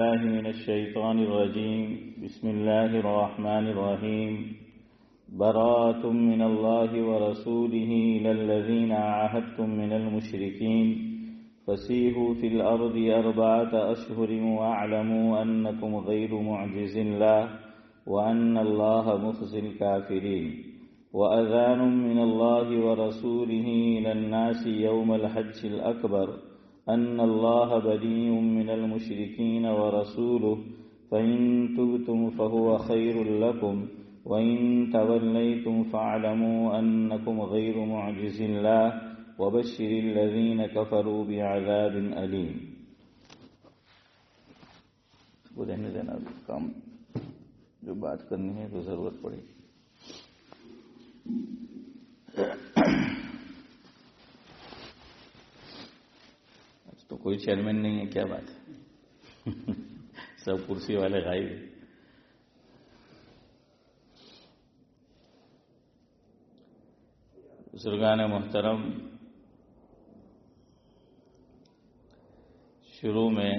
الله من الشيطان الرجيم. بسم الله الرحمن الرحيم. براءة من الله ورسوله إلى الذين عاهدتم من المشركين فسيحوا في الأرض 4 أشهر واعلموا أنكم غير معجز الله وأن الله مخزي الكافرين. وأذان من الله ورسوله إلى الناس يوم الحج الأكبر أن الله بريء من المشركين ورسوله فإن تبتم فهو خير لكم وإن توليتم فاعلموا أنكم غير معجز الله وبشر الذين كفروا بعذاب أليم. وہ رہنے دینا کام جو بات کرنی ہے تو ضرورت پڑے. تو کوئی چیئرمین نہیں ہے، کیا بات ہے؟ سب کرسی والے غائب ہیں. بزرگان محترم، شروع میں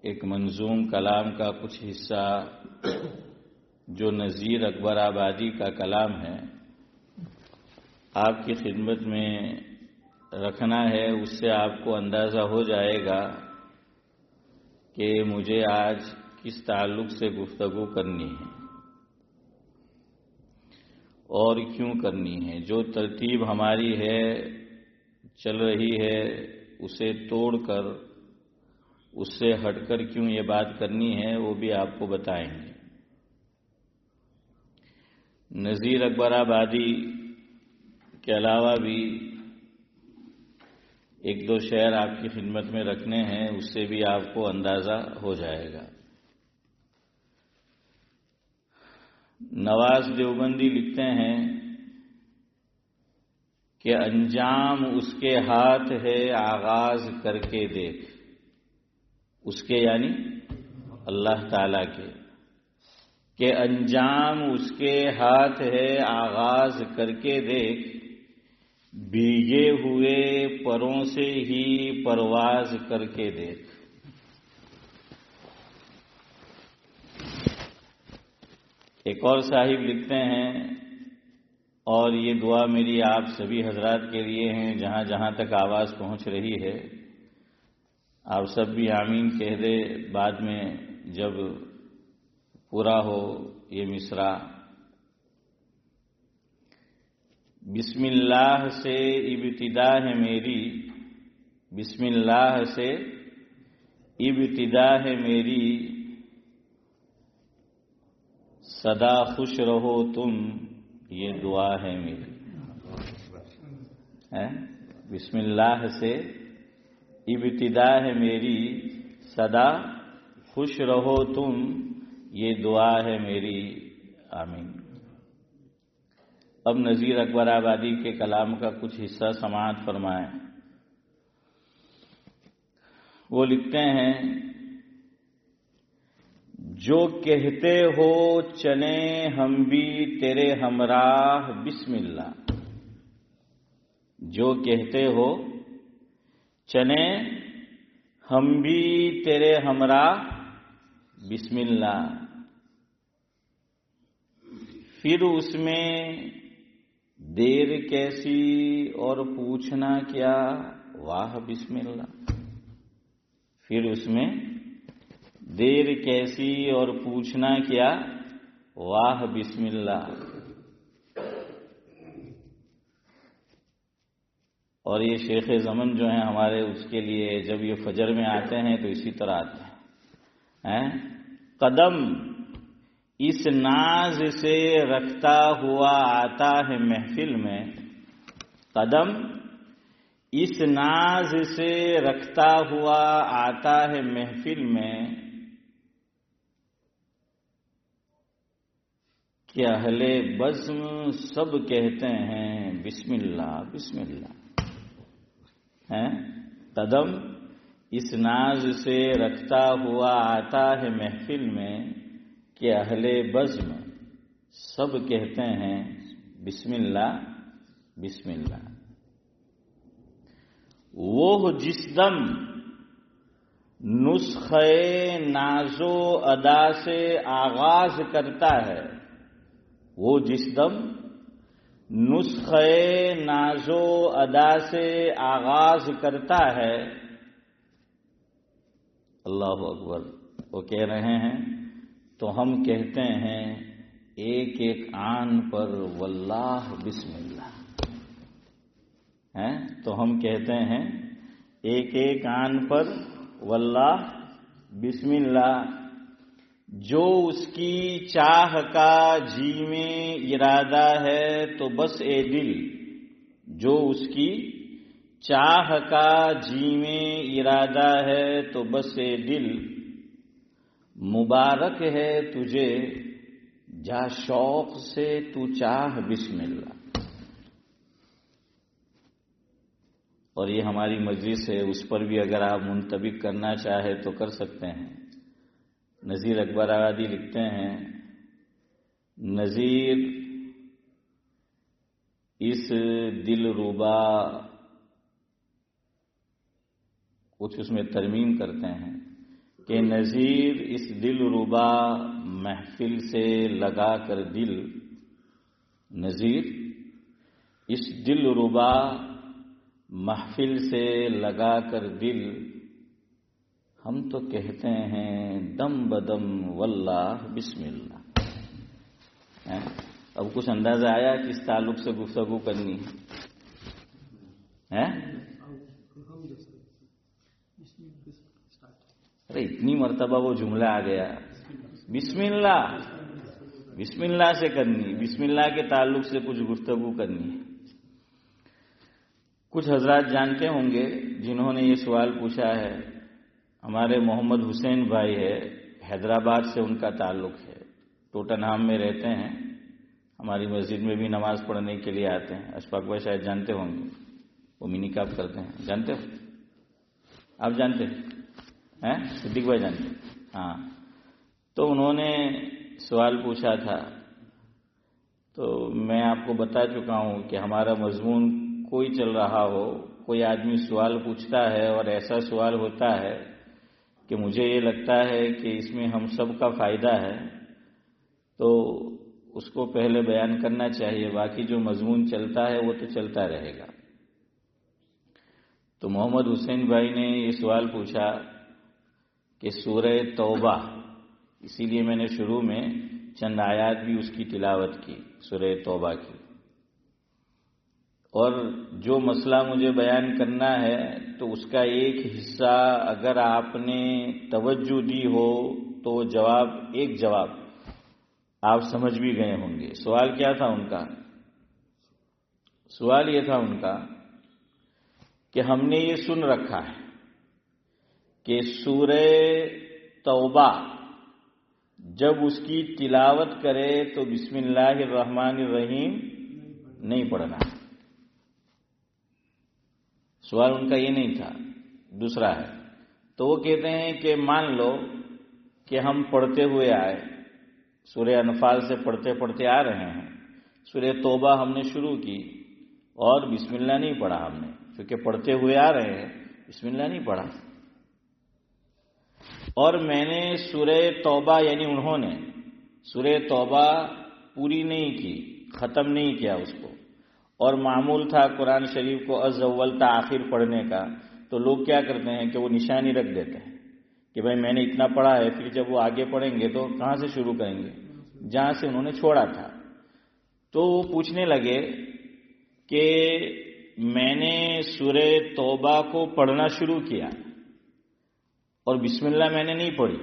ایک منظوم کلام کا کچھ حصہ جو نذیر اکبر آبادی کا کلام ہے آپ کی خدمت میں رکھنا ہے. اس سے آپ کو اندازہ ہو جائے گا کہ مجھے آج کس تعلق سے گفتگو کرنی ہے اور کیوں کرنی ہے. جو ترتیب ہماری ہے چل رہی ہے اسے توڑ کر اس سے ہٹ کر کیوں یہ بات کرنی ہے وہ بھی آپ کو بتائیں گے. نذیر اکبر آبادی کے علاوہ بھی 1-2 شعر آپ کی خدمت میں رکھنے ہیں، اس سے بھی آپ کو اندازہ ہو جائے گا. نواز دیوبندی لکھتے ہیں کہ انجام اس کے ہاتھ ہے آغاز کر کے دیکھ. اس کے یعنی اللہ تعالی کے، کہ انجام اس کے ہاتھ ہے آغاز کر کے دیکھ، بھیگے ہوئے پروں سے ہی پرواز کر کے دیکھ. ایک اور صاحب لکھتے ہیں، اور یہ دعا میری آپ سبھی حضرات کے لیے ہیں جہاں جہاں تک آواز پہنچ رہی ہے، آپ سب بھی آمین کہہ دے. بعد میں جب پورا ہو یہ مصرع. بسم اللہ سے ابتدا ہے میری، بسم اللہ سے ابتدا ہے میری، سدا خوش رہو تم یہ دعا ہے میری. بسم اللہ سے ابتدا ہے میری، سدا خوش رہو تم یہ دعا ہے میری. آمین. اب نذیر اکبر آبادی کے کلام کا کچھ حصہ سماعت فرمائیں. وہ لکھتے ہیں، جو کہتے ہو چلیں ہم بھی تیرے ہمراہ بسم اللہ. جو کہتے ہو چلیں ہم بھی تیرے ہمراہ بسم اللہ. پھر اس میں دیر کیسی اور پوچھنا کیا، واہ بسم اللہ. پھر اس میں دیر کیسی اور پوچھنا کیا، واہ بسم اللہ. اور یہ شیخ زمن جو ہیں ہمارے، اس کے لیے جب یہ فجر میں آتے ہیں تو اسی طرح آتے ہیں. قدم اس ناز سے رکھتا ہوا آتا ہے محفل میں، قدم اس ناز سے رکھتا ہوا آتا ہے محفل میں، کہ اہل بزم سب کہتے ہیں بسم اللہ بسم اللہ. قدم اس ناز سے رکھتا ہوا آتا ہے محفل میں، کہ اہل بزم سب کہتے ہیں بسم اللہ بسم اللہ. وہ جس دم نسخے نازو ادا سے آغاز کرتا ہے، وہ جس دم نسخے نازو ادا سے آغاز کرتا ہے. اللہ اکبر. وہ کہہ رہے ہیں تو ہم کہتے ہیں ایک ایک آن پر واللہ بسم اللہ. تو ہم کہتے ہیں ایک ایک آن پر واللہ بسم اللہ. جو اس کی چاہ کا جی میں ارادہ ہے تو بس اے دل، جو اس کی چاہ کا جی میں ارادہ ہے تو بس اے دل، مبارک ہے تجھے جا شوق سے تو چاہ بسم اللہ. اور یہ ہماری مجلس ہے، اس پر بھی اگر آپ منطبق کرنا چاہے تو کر سکتے ہیں. نذیر اکبر آبادی لکھتے ہیں، نذیر اس دل ربا، کچھ اس میں ترمیم کرتے ہیں کہ نذیر اس دل ربا محفل سے لگا کر دل، نذیر اس دل ربا محفل سے لگا کر دل، ہم تو کہتے ہیں دم بدم واللہ بسم اللہ. اب کچھ اندازہ آیا کس تعلق سے گفتگو کرنی ہے؟ ارے اتنی مرتبہ وہ جملہ آ گیا، بسم اللہ، بسم اللہ سے کرنی، بسم اللہ کے تعلق سے کچھ گفتگو کرنی ہے. کچھ حضرات جانتے ہوں گے جنہوں نے یہ سوال پوچھا ہے، ہمارے محمد حسین بھائی ہے، حیدرآباد سے ان کا تعلق ہے، ٹوٹنہام میں رہتے ہیں، ہماری مسجد میں بھی نماز پڑھنے کے لیے آتے ہیں. اشفاق بھائی شاید جانتے ہوں گے، وہ منی کاپ کرتے ہیں، جانتے ہو؟ آپ جانتے ہیں؟ صدیق بھائی جانتے ہیں؟ ہاں. تو انہوں نے سوال پوچھا تھا، تو میں آپ کو بتا چکا ہوں کہ ہمارا مضمون کوئی چل رہا ہو، کوئی آدمی سوال پوچھتا ہے اور ایسا سوال ہوتا ہے کہ مجھے یہ لگتا ہے کہ اس میں ہم سب کا فائدہ ہے، تو اس کو پہلے بیان کرنا چاہیے، باقی جو مضمون چلتا ہے وہ تو چلتا رہے گا. تو محمد حسین بھائی نے یہ سوال پوچھا کہ سورہ توبہ، اسی لیے میں نے شروع میں چند آیات بھی اس کی تلاوت کی، سورہ توبہ کی. اور جو مسئلہ مجھے بیان کرنا ہے تو اس کا ایک حصہ اگر آپ نے توجہ دی ہو تو ایک جواب آپ سمجھ بھی گئے ہوں گے. سوال کیا تھا ان کا؟ سوال یہ تھا ان کا کہ ہم نے یہ سن رکھا ہے کہ سورہ توبہ جب اس کی تلاوت کرے تو بسم اللہ الرحمن الرحیم نہیں پڑھنا. سوال ان کا یہ نہیں تھا. دوسرا ہے تو وہ کہتے ہیں کہ مان لو کہ ہم پڑھتے ہوئے آئے، سورہ انفال سے پڑھتے پڑھتے آ رہے ہیں، سورہ توبہ ہم نے شروع کی اور بسم اللہ نہیں پڑھا ہم نے، کیونکہ پڑھتے ہوئے آ رہے ہیں، بسم اللہ نہیں پڑھا. اور میں نے سورہ توبہ، یعنی انہوں نے سورہ توبہ پوری نہیں کی، ختم نہیں کیا اس کو، اور معمول تھا قرآن شریف کو از اول تا آخر پڑھنے کا، تو لوگ کیا کرتے ہیں کہ وہ نشانی رکھ دیتے ہیں کہ بھائی میں نے اتنا پڑھا ہے، پھر جب وہ آگے پڑھیں گے تو کہاں سے شروع کریں گے؟ جہاں سے انہوں نے چھوڑا تھا. تو وہ پوچھنے لگے کہ میں نے سورہ توبہ کو پڑھنا شروع کیا اور بسم اللہ میں نے نہیں پڑھی،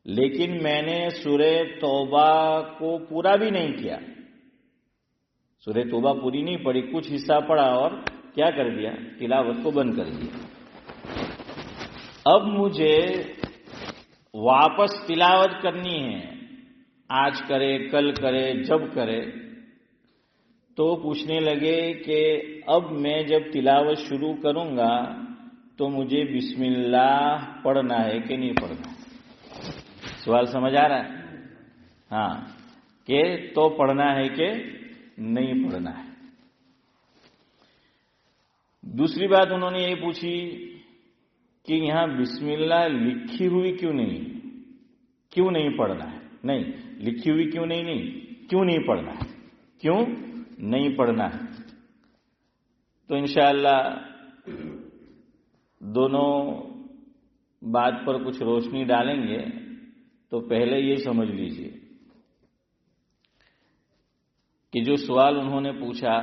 لیکن میں نے سورہ توبہ کو پورا بھی نہیں کیا، سورہ توبہ پوری نہیں پڑھی، کچھ حصہ پڑھا اور کیا کر دیا؟ تلاوت کو بند کر دیا. اب مجھے واپس تلاوت کرنی ہے، آج کرے، کل کرے، جب کرے. تو پوچھنے لگے کہ اب میں جب تلاوت شروع کروں گا تو مجھے بسم اللہ پڑھنا ہے کہ نہیں پڑھنا ہے؟ سوال سمجھ آ رہا ہے؟ ہاں، کہ تو پڑھنا ہے کہ نہیں پڑھنا ہے. دوسری بات انہوں نے یہ پوچھی کہ یہاں بسم اللہ لکھی ہوئی کیوں نہیں پڑھنا ہے؟ نہیں لکھی ہوئی کیوں نہیں پڑھنا ہے؟ کیوں نہیں پڑھنا ہے؟ تو انشاءاللہ دونوں بات پر کچھ روشنی ڈالیں گے. تو پہلے یہ سمجھ لیجئے کہ جو سوال انہوں نے پوچھا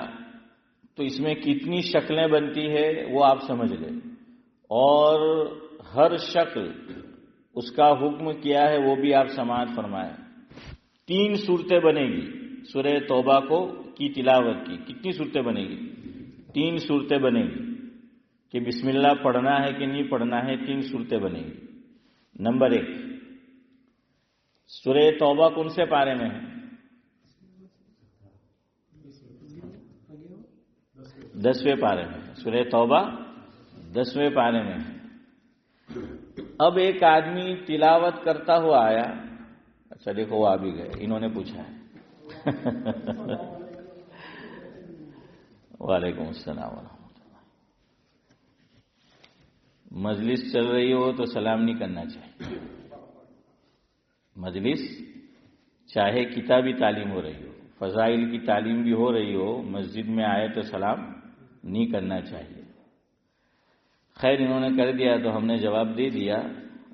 تو اس میں کتنی شکلیں بنتی ہے وہ آپ سمجھ لیں، اور ہر شکل اس کا حکم کیا ہے وہ بھی آپ سماعت فرمائیں. 3 صورتیں بنے گی سورہ توبہ کی تلاوت کی. کتنی صورتیں بنے گی؟ 3 صورتیں بنے گی کہ بسم اللہ پڑھنا ہے کہ نہیں پڑھنا ہے. 3 صورتیں بنے گی. نمبر 1، سورہ توبہ کون سے پارے میں ہے؟ 10ویں پارے میں. سورہ توبہ 10ویں پارے میں ہے. اب ایک آدمی تلاوت کرتا ہوا آیا. اچھا دیکھو وہ آ بھی گئے، انہوں نے پوچھا ہے. وعلیکم السلام ورحمۃ اللہ. مجلس چل رہی ہو تو سلام نہیں کرنا چاہیے. مجلس چاہے کتابی تعلیم ہو رہی ہو، فضائل کی تعلیم بھی ہو رہی ہو، مسجد میں آئے تو سلام نہیں کرنا چاہیے. خیر انہوں نے کر دیا تو ہم نے جواب دے دیا،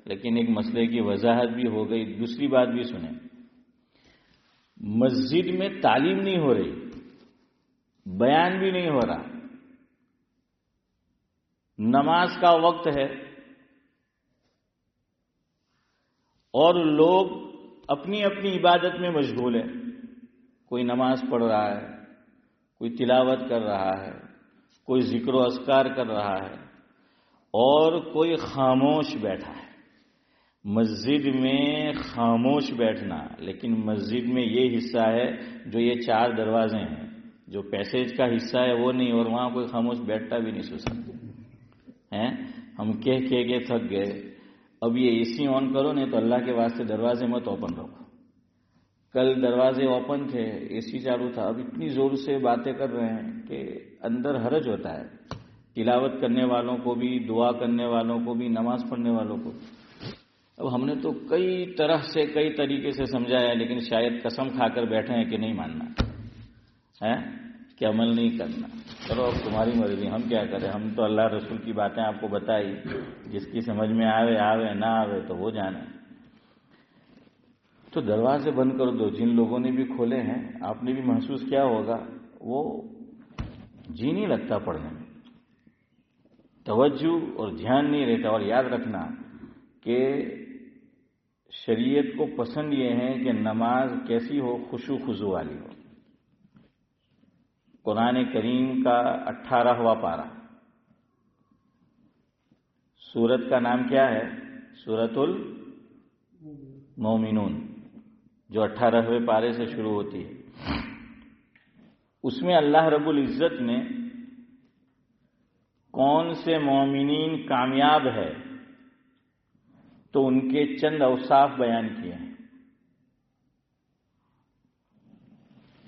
لیکن ایک مسئلے کی وضاحت بھی ہو گئی. دوسری بات بھی سنیں، مسجد میں تعلیم نہیں ہو رہی، بیان بھی نہیں ہو رہا، نماز کا وقت ہے اور لوگ اپنی اپنی عبادت میں مشغول ہیں. کوئی نماز پڑھ رہا ہے، کوئی تلاوت کر رہا ہے، کوئی ذکر و اذکار کر رہا ہے، اور کوئی خاموش بیٹھا ہے. مسجد میں خاموش بیٹھنا، لیکن مسجد میں یہ حصہ ہے جو یہ 4 دروازے ہیں، جو پیسیج کا حصہ ہے وہ نہیں، اور وہاں کوئی خاموش بیٹھتا بھی نہیں. سو سکتے ہیں ہم کہہ کے تھک گئے. اب یہ اے سی آن کرو نہیں تو اللہ کے واسطے دروازے مت اوپن رکھو. کل دروازے اوپن تھے، اے سی چالو تھا، اب اتنی زور سے باتیں کر رہے ہیں کہ اندر حرج ہوتا ہے. تلاوت کرنے والوں کو بھی، دعا کرنے والوں کو بھی، نماز پڑھنے والوں کو. اب ہم نے تو کئی طرح سے کئی طریقے سے سمجھایا، لیکن شاید قسم کھا کر بیٹھے ہیں کہ نہیں ماننا ہے، کہ عمل نہیں کرنا. چلو اب تمہاری مرضی، ہم کیا کریں. ہم تو اللہ رسول کی باتیں آپ کو بتائی، جس کی سمجھ میں آوے نہ آوے تو وہ جانے. تو دروازے بند کر دو. جن لوگوں نے بھی کھولے ہیں، آپ نے بھی محسوس کیا ہوگا، وہ جی نہیں لگتا پڑھنے میں، توجہ اور دھیان نہیں رہتا. اور یاد رکھنا کہ شریعت کو پسند یہ ہے کہ نماز کیسی ہو؟ خشوع خضوع والی ہو. قرآن کریم کا 18واں پارہ، سورت کا نام کیا ہے؟ سورۃ المومنون، جو 18ویں پارے سے شروع ہوتی ہے. اس میں اللہ رب العزت نے کون سے مومنین کامیاب ہے تو ان کے چند اوصاف بیان کیے ہیں،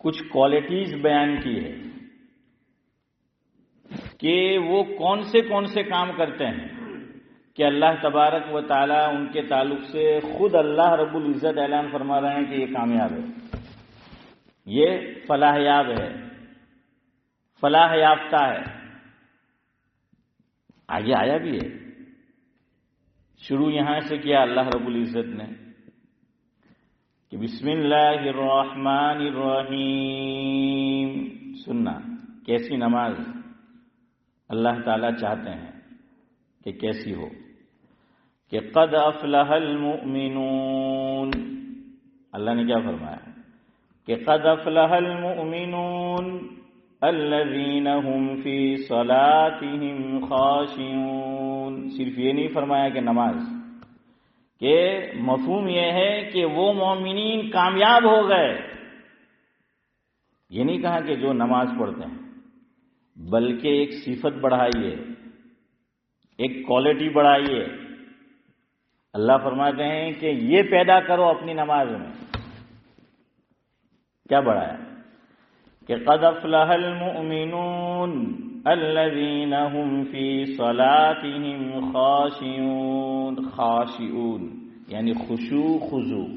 کچھ کوالٹیز بیان کی ہے کہ وہ کون سے کام کرتے ہیں کہ اللہ تبارک و تعالی ان کے تعلق سے خود اللہ رب العزت اعلان فرما رہے ہیں کہ یہ کامیاب ہے، یہ فلاح یاب ہے، فلاح یافتہ ہے. آگے آیا بھی ہے. شروع یہاں سے کیا اللہ رب العزت نے کہ بسم اللہ الرحمن الرحیم. سننا کیسی نماز اللہ تعالیٰ چاہتے ہیں کہ کیسی ہو، کہ قد افلح المؤمنون. اللہ نے کیا فرمایا کہ قد افلح المؤمنون الذین هم فی صلاتهم خاشعون. صرف یہ نہیں فرمایا کہ نماز، کہ مفہوم یہ ہے کہ وہ مومنین کامیاب ہو گئے. یہ نہیں کہا کہ جو نماز پڑھتے ہیں، بلکہ ایک صفت بڑھائی ہے، ایک کوالٹی بڑھائی ہے. اللہ فرماتے ہیں کہ یہ پیدا کرو اپنی نماز میں. کیا بڑھایا کہ قد افلح المؤمنون الذین هم فی صلاتهم خاشعون یعنی خشوع خضوع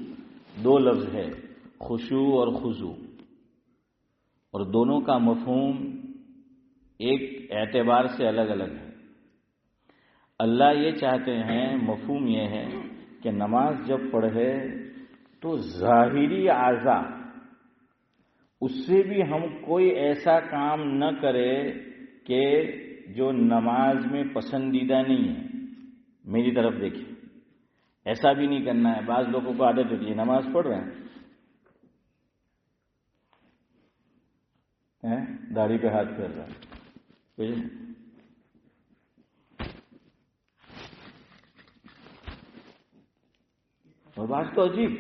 دو لفظ ہے، خشوع اور خضوع، اور دونوں کا مفہوم ایک اعتبار سے الگ الگ ہے۔ اللہ یہ چاہتے ہیں، مفہوم یہ ہے کہ نماز جب پڑھے تو ظاہری اعضاء اس سے بھی ہم کوئی ایسا کام نہ کرے کہ جو نماز میں پسندیدہ نہیں ہے۔ میری طرف دیکھیں، ایسا بھی نہیں کرنا ہے۔ بعض لوگوں کو عادت ہوتی ہے، نماز پڑھ رہے ہیں، داڑھی پہ ہاتھ پھیر رہا ہے، اور بات تو عجیب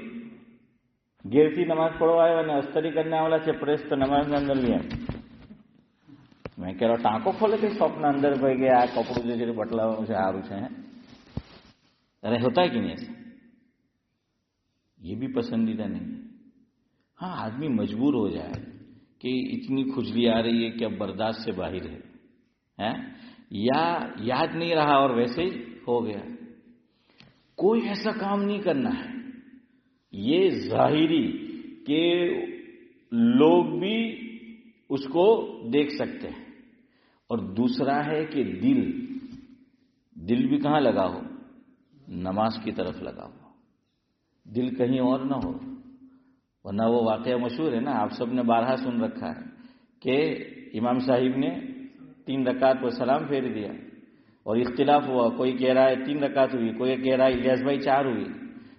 گیرتی نماز پڑھوائے ورنہ استری کرنے والا سے پریس تو نماز میں اندر لیا میں کہہ رہا ہوں ٹانکو کھولے کے سوپنا اندر پہ گیا کپڑوں جو بٹلا سے آ روچے ہیں، ارے ہوتا ہے کہ نہیں ایسا؟ یہ بھی پسندیدہ نہیں ہے۔ ہاں آدمی مجبور ہو جائے کہ اتنی کھجلی آ رہی ہے کہ اب برداشت سے باہر ہے، یا یاد نہیں رہا اور ویسے ہی ہو گیا، کوئی ایسا کام نہیں کرنا ہے۔ یہ ظاہری کہ لوگ بھی اس کو دیکھ سکتے ہیں، اور دوسرا ہے کہ دل بھی کہاں لگا ہو؟ نماز کی طرف لگا ہو، دل کہیں اور نہ ہو، ورنہ وہ واقعہ مشہور ہے نا، آپ سب نے بارہا سن رکھا ہے کہ امام صاحب نے 3 رکعت پر سلام پھیر دیا اور اختلاف ہوا، کوئی کہہ رہا ہے 3 رکعت ہوئی، کوئی کہہ رہا ہے الیاس بھائی 4 ہوئی،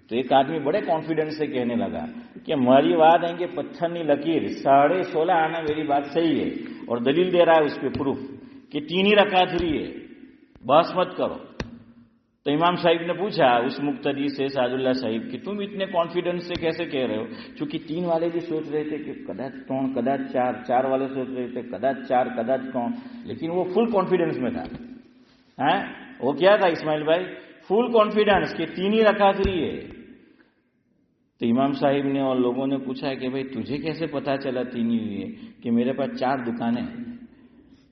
تو ایک آدمی بڑے کانفیڈنس سے کہنے لگا کہ ہماری بات ہے کہ پتھر نہیں لکیر 16.5 آنا میری بات صحیح ہے، اور دلیل دے رہا ہے اس پہ پروف کہ 3 ہی رکعت ہوئی ہے، بحث مت کرو۔ تو امام صاحب نے پوچھا اس مقتدی سے، سعد اللہ صاحب، کہ تم اتنے کانفیڈنس سے کیسے کہہ رہے ہو؟ چونکہ 3 والے بھی سوچ رہے تھے کہ کداچ کون، کداچ 4 والے سوچ رہے تھے کداچ 4 کداچ کون، لیکن وہ فل کانفیڈنس میں تھا۔ وہ کیا تھا اسماعیل بھائی؟ فل کانفیڈنس کہ 3 ہی رکعت ہوئی ہے۔ تو امام صاحب نے اور لوگوں نے پوچھا کہ بھائی تجھے کیسے پتا چلا 3 ہی ہوئی ہے؟ کہ میرے پاس 4 دکانیں ہیں،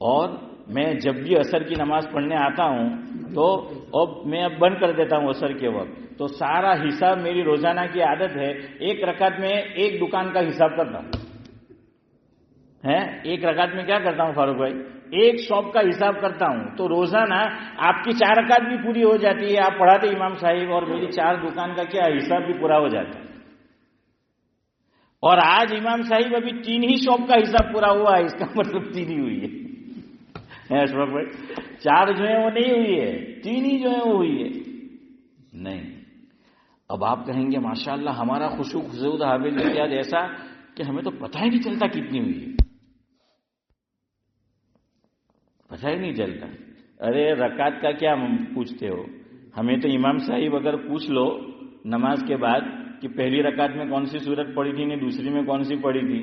اور میں جب بھی عصر کی نماز پڑھنے آتا ہوں تو میں اب بند کر دیتا ہوں عصر کے وقت، تو سارا حساب میری روزانہ کی عادت ہے، 1 رکعت میں 1 دکان کا حساب کرتا ہوں۔ 1 رکعت میں کیا کرتا ہوں فاروق بھائی؟ 1 شاپ کا حساب کرتا ہوں، تو روزانہ آپ کی 4 رکعت بھی پوری ہو جاتی ہے، آپ پڑھاتے امام صاحب، اور میری 4 دکان کا کیا حساب بھی پورا ہو جاتا ہے۔ اور آج امام صاحب ابھی 3 ہی شاپ کا حساب پورا ہوا ہے، اس کا مطلب 3 ہی ہوئی ہے۔ اشرف بھائی 4 جو ہے وہ نہیں ہوئی ہے، 3 ہی جو ہے وہ ہوئی ہے۔ نہیں، اب آپ کہیں گے ماشاءاللہ ہمارا خشوع خضوع حافظ امتیاز ایسا کہ ہمیں تو پتہ ہی نہیں چلتا کتنی ہوئی ہے، پتہ ہی نہیں چلتا۔ ارے رکعت کا کیا پوچھتے ہو؟ ہمیں تو امام صاحب اگر پوچھ لو نماز کے بعد کہ پہلی رکعت میں کون سی سورت پڑھی تھی، نہیں دوسری میں کون سی پڑھی تھی،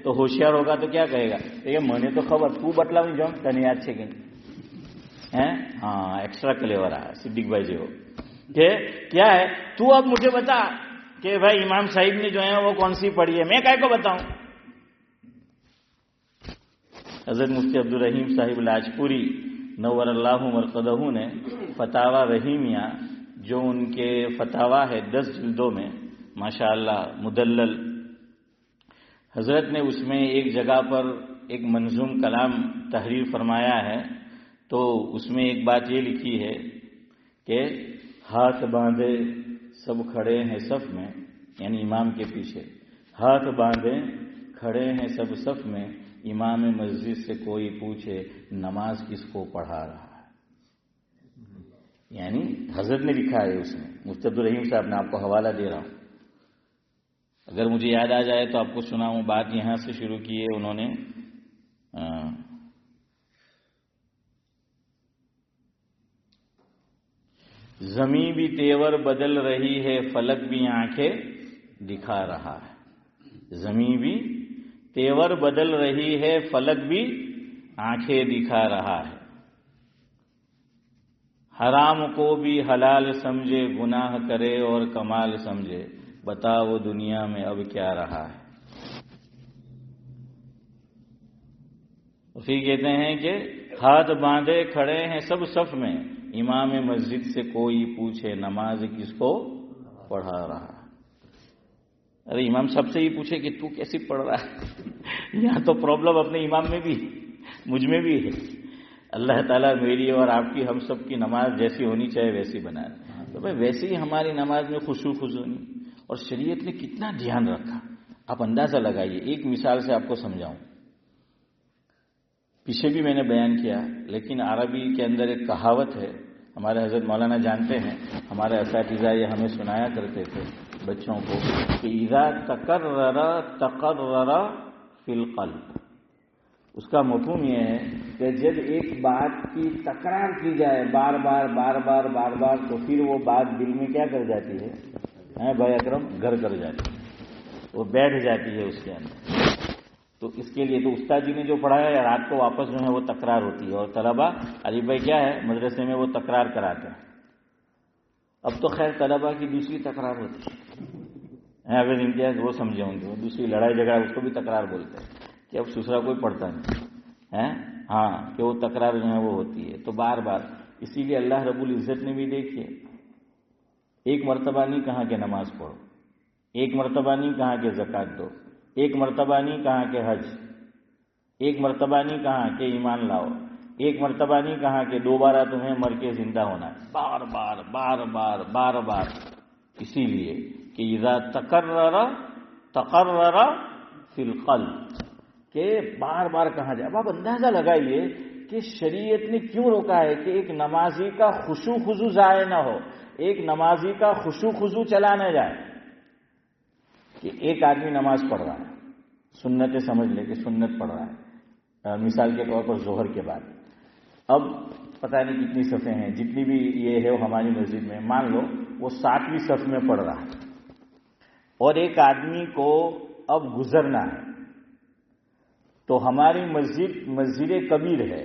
تو ہوشیار ہوگا تو کیا کہے گا؟ یہ میں نے تو خبر تو بتلا جو تنے یاد ہے کہ ہاں ایکسٹرا کلیور آ صدیق بھائی جو کہ کیا ہے، تو اب مجھے بتا کہ بھائی امام صاحب نے جو ہے وہ کون سی پڑھی ہے، میں کہے کو بتاؤں؟ حضرت مفتی عبدالرحیم صاحب لاجپوری نور اللہ مرقدہ نے فتاوی رحیمیہ جو ان کے فتاوی ہے 10 جلدوں میں ماشاءاللہ مدلل، حضرت نے اس میں ایک جگہ پر ایک منظوم کلام تحریر فرمایا ہے، تو اس میں ایک بات یہ لکھی ہے کہ ہاتھ باندھے سب کھڑے ہیں صف میں، یعنی امام کے پیچھے ہاتھ باندھے کھڑے ہیں سب صف میں، امام مسجد سے کوئی پوچھے نماز کس کو پڑھا رہا ہے۔ یعنی حضرت نے لکھا ہے اس میں، مفتی عبدالرحیم صاحب نے، آپ کو حوالہ دے رہا ہوں، اگر مجھے یاد آ جائے تو آپ کو سناؤں۔ بات یہاں سے شروع کی ہے انہوں نے، زمین بھی تیور بدل رہی ہے، فلک بھی آنکھیں دکھا رہا ہے۔ زمین بھی تیور بدل رہی ہے، فلک بھی آنکھیں دکھا رہا ہے۔ حرام کو بھی حلال سمجھے، گناہ کرے اور کمال سمجھے، بتا وہ دنیا میں اب کیا رہا ہے۔ پھر کہتے ہیں کہ ہاتھ باندھے کھڑے ہیں سب صف میں، امام مسجد سے کوئی پوچھے نماز کس کو پڑھا رہا۔ ارے امام صاحب سے ہی پوچھے کہ تو کیسی پڑھ رہا ہے؟ یہاں تو پرابلم اپنے امام میں بھی مجھ میں بھی ہے۔ اللہ تعالیٰ میری اور آپ کی ہم سب کی نماز جیسی ہونی چاہیے ویسی بنائے، تو بھائی ویسے ہی ہماری نماز میں خشوع خضوع اور شریعت نے کتنا دھیان رکھا، آپ اندازہ لگائیے۔ ایک مثال سے آپ کو سمجھاؤں، پیچھے بھی میں نے بیان کیا، لیکن عربی کے اندر ایک کہاوت ہے، ہمارے حضرت مولانا جانتے ہیں، ہمارے اساتذہ یہ ہمیں سنایا کرتے تھے بچوں کو کہ اذا تکرر تقرر فی القلب۔ اس کا مفہوم یہ ہے کہ جب ایک بات کی تکرار کی جائے بار بار بار بار بار بار تو پھر وہ بات دل میں کیا کر جاتی ہے بھائی اکرم، گھر کر جاتی ہے، وہ بیٹھ جاتی ہے اس کے اندر۔ تو اس کے لیے تو استاد جی نے جو پڑھایا ہے رات کو واپس جو ہے وہ تکرار ہوتی ہے، اور طلبہ علی بھائی کیا ہے مدرسے میں وہ تکرار کراتے ہیں۔ اب تو خیر طلبہ کی دوسری تکرار ہوتی ہے، اگر امتیاز وہ سمجھے ہوں گے، وہ دوسری لڑائی جھگڑا اس کو بھی تکرار بولتے ہیں کہ اب دوسرا کوئی پڑھتا نہیں ہے، ہاں کہ وہ تکرار جو ہے وہ ہوتی ہے تو بار بار۔ اسی لیے اللہ رب العزت نے بھی دیکھیے ایک مرتبہ نہیں کہا کہ نماز پڑھو، ایک مرتبہ نہیں کہا کہ زکوٰۃ دو، ایک مرتبہ نہیں کہا کہ حج، ایک مرتبہ نہیں کہا کہ ایمان لاؤ، ایک مرتبہ نہیں کہا کہ دوبارہ تمہیں مر کے زندہ ہونا ہے، بار بار بار بار بار بار، اسی لیے کہ اذا تکرر تقرر فی القلب، کہ بار بار کہا جائے۔ اب آپ اندازہ لگائیے کہ شریعت نے کیوں روکا ہے کہ ایک نمازی کا خشوع خضوع ضائع نہ ہو، ایک نمازی کا خشوع خضوع چلا نہ جائے۔ کہ ایک آدمی نماز پڑھ رہا ہے، سنتیں سمجھ لے کہ سنت پڑھ رہا ہے، مثال کے طور پر ظہر کے بعد، اب پتہ نہیں کتنی صفیں ہیں، جتنی بھی یہ ہے ہماری مسجد میں، مان لو وہ 7ویں صف میں پڑھ رہا ہے، اور ایک آدمی کو اب گزرنا ہے، تو ہماری مسجد کبیر ہے،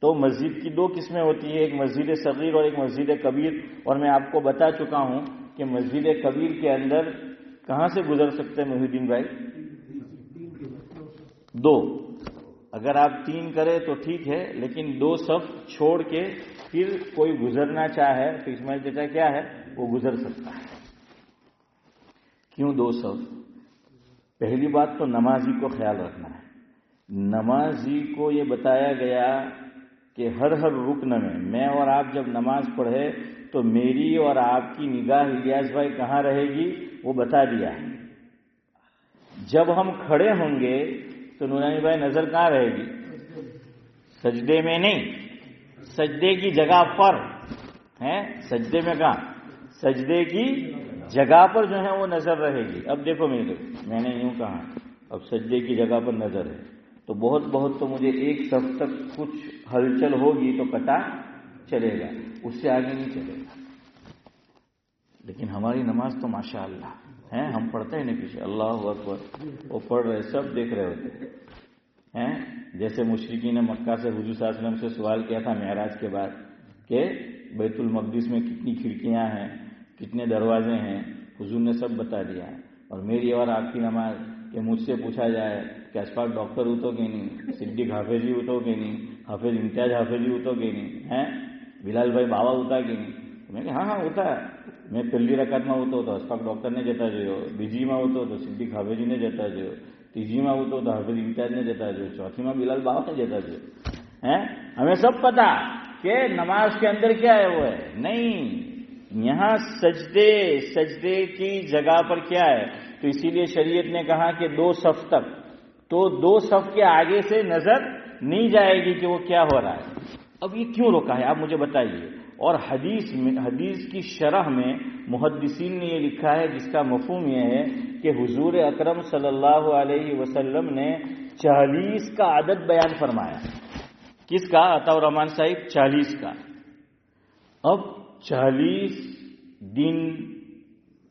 تو مسجد کی 2 قسمیں ہوتی ہیں، ایک مسجد صغیر اور ایک مسجد کبیر، اور میں آپ کو بتا چکا ہوں کہ مسجد کبیر کے اندر کہاں سے گزر سکتے ہیں محی الدین بھائی؟ 2، اگر آپ 3 کریں تو ٹھیک ہے، لیکن 2 صف چھوڑ کے پھر کوئی گزرنا چاہے تو اسماعیل چچا کیا ہے وہ گزر سکتا ہے۔ کیوں 2 صف؟ پہلی بات تو نمازی کو خیال رکھنا ہے، نمازی کو یہ بتایا گیا کہ ہر رکن میں اور آپ جب نماز پڑھے تو میری اور آپ کی نگاہ الیاس بھائی کہاں رہے گی وہ بتا دیا ہے۔ جب ہم کھڑے ہوں گے تو نورانی بھائی نظر کہاں رہے گی؟ سجدے میں نہیں، سجدے کی جگہ پر ہے، سجدے میں کہاں؟ سجدے کی جگہ پر جو ہے وہ نظر رہے گی۔ اب دیکھو میں نے یوں کہا اب سجدے کی جگہ پر نظر ہے، تو بہت تو مجھے 1 صف تک کچھ ہلچل ہوگی تو پتہ چلے گا، اس سے آگے نہیں چلے گا۔ لیکن ہماری نماز تو ماشاءاللہ ہے، ہم پڑھتے ہیں نا پیچھے اللہ اکبر، وہ پڑھ رہے سب دیکھ رہے ہوتے ہیں، جیسے مشرکین نے مکہ سے حضور صلی اللہ علیہ وسلم سے سوال کیا تھا معراج کے بعد کہ بیت المقدس میں کتنی کھڑکیاں ہیں، کتنے دروازے ہیں، حضور نے سب بتا دیا ہے۔ اور میری اور آپ کی نماز کہ مجھ سے پوچھا جائے کہ اشفاق ڈاکٹر ہو تو کہ نہیں، صدیق حافظی ہو تو کہ نہیں، حافظ امتیاز حافظی ہو تو کہ نہیں ہے، بلال بھائی بابا ہوتا کہ نہیں، میں کہ ہاں ہوتا ہے، میں پہلی رکعت میں ہوتا تو اشفاق ڈاکٹر نے جتا جو، بیجی میں ہوتا تو صدیق حافظی نے جتا جو، تیجی میں ہوتا تو حافظ امتیاز نے جتا جو، چوتھی میں بلال بابا نے جتا جو ہے۔ ہمیں سب پتا کہ نماز کے اندر کیا ہے وہ ہے نہیں، یہاں سجدے کی جگہ پر کیا ہے، تو اسی لیے شریعت نے کہا کہ 2 صف تک، تو 2 صف کے آگے سے نظر نہیں جائے گی کہ وہ کیا ہو رہا ہے۔ اب یہ کیوں روکا ہے آپ مجھے بتائیے۔ اور حدیث کی شرح میں محدثین نے یہ لکھا ہے جس کا مفہوم یہ ہے کہ حضور اکرم صلی اللہ علیہ وسلم نے 40 کا عدد بیان فرمایا۔ کس کا؟ عطا الرحمان صاحب 40 کا۔ اب 40 دن،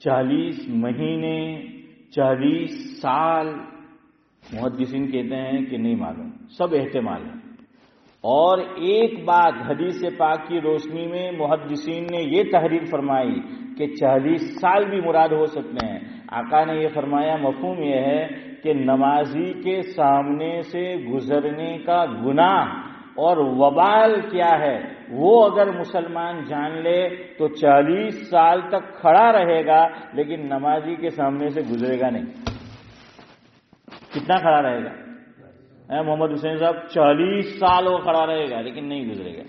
40 مہینے، 40 سال، محدثین کہتے ہیں کہ نہیں معلوم، سب احتمال ہے۔ اور ایک بات حدیث پاک کی روشنی میں محدثین نے یہ تحریر فرمائی کہ 40 سال بھی مراد ہو سکتے ہیں۔ آقا نے یہ فرمایا، مفہوم یہ ہے کہ نمازی کے سامنے سے گزرنے کا گناہ اور وبال کیا ہے وہ اگر مسلمان جان لے تو 40 سال تک کھڑا رہے گا لیکن نمازی کے سامنے سے گزرے گا نہیں. کتنا کھڑا رہے گا؟ محمد حسین صاحب 40 سال وہ کھڑا رہے گا لیکن نہیں گزرے گا.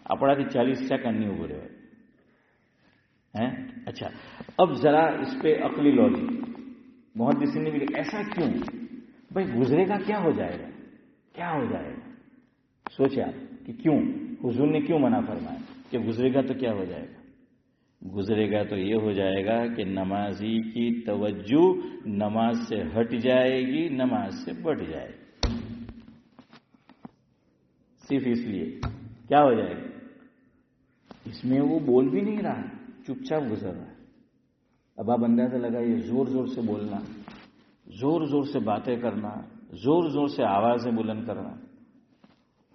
اپنا کہ 40 سیکنڈ نہیں گزرے گا. اچھا اب ذرا اس پہ عقلی لوجک محدثین نے بھی ایسا کیوں بھائی گزرے گا کیا ہو جائے گا؟ کیا ہو جائے گا؟ سوچے آپ کہ کیوں حضور نے کیوں منع فرمایا کہ گزرے گا تو کیا ہو جائے گا؟ گزرے گا تو یہ ہو جائے گا کہ نمازی کی توجہ نماز سے ہٹ جائے گی، نماز سے بٹ جائے گی. صرف اس لیے کیا ہو جائے گا؟ اس میں وہ بول بھی نہیں رہا، چپ چاپ گزر رہا ہے. اب آپ اندازہ لگائیے زور زور سے بولنا، زور زور سے باتیں کرنا، زور زور سے آوازیں بلند کرنا.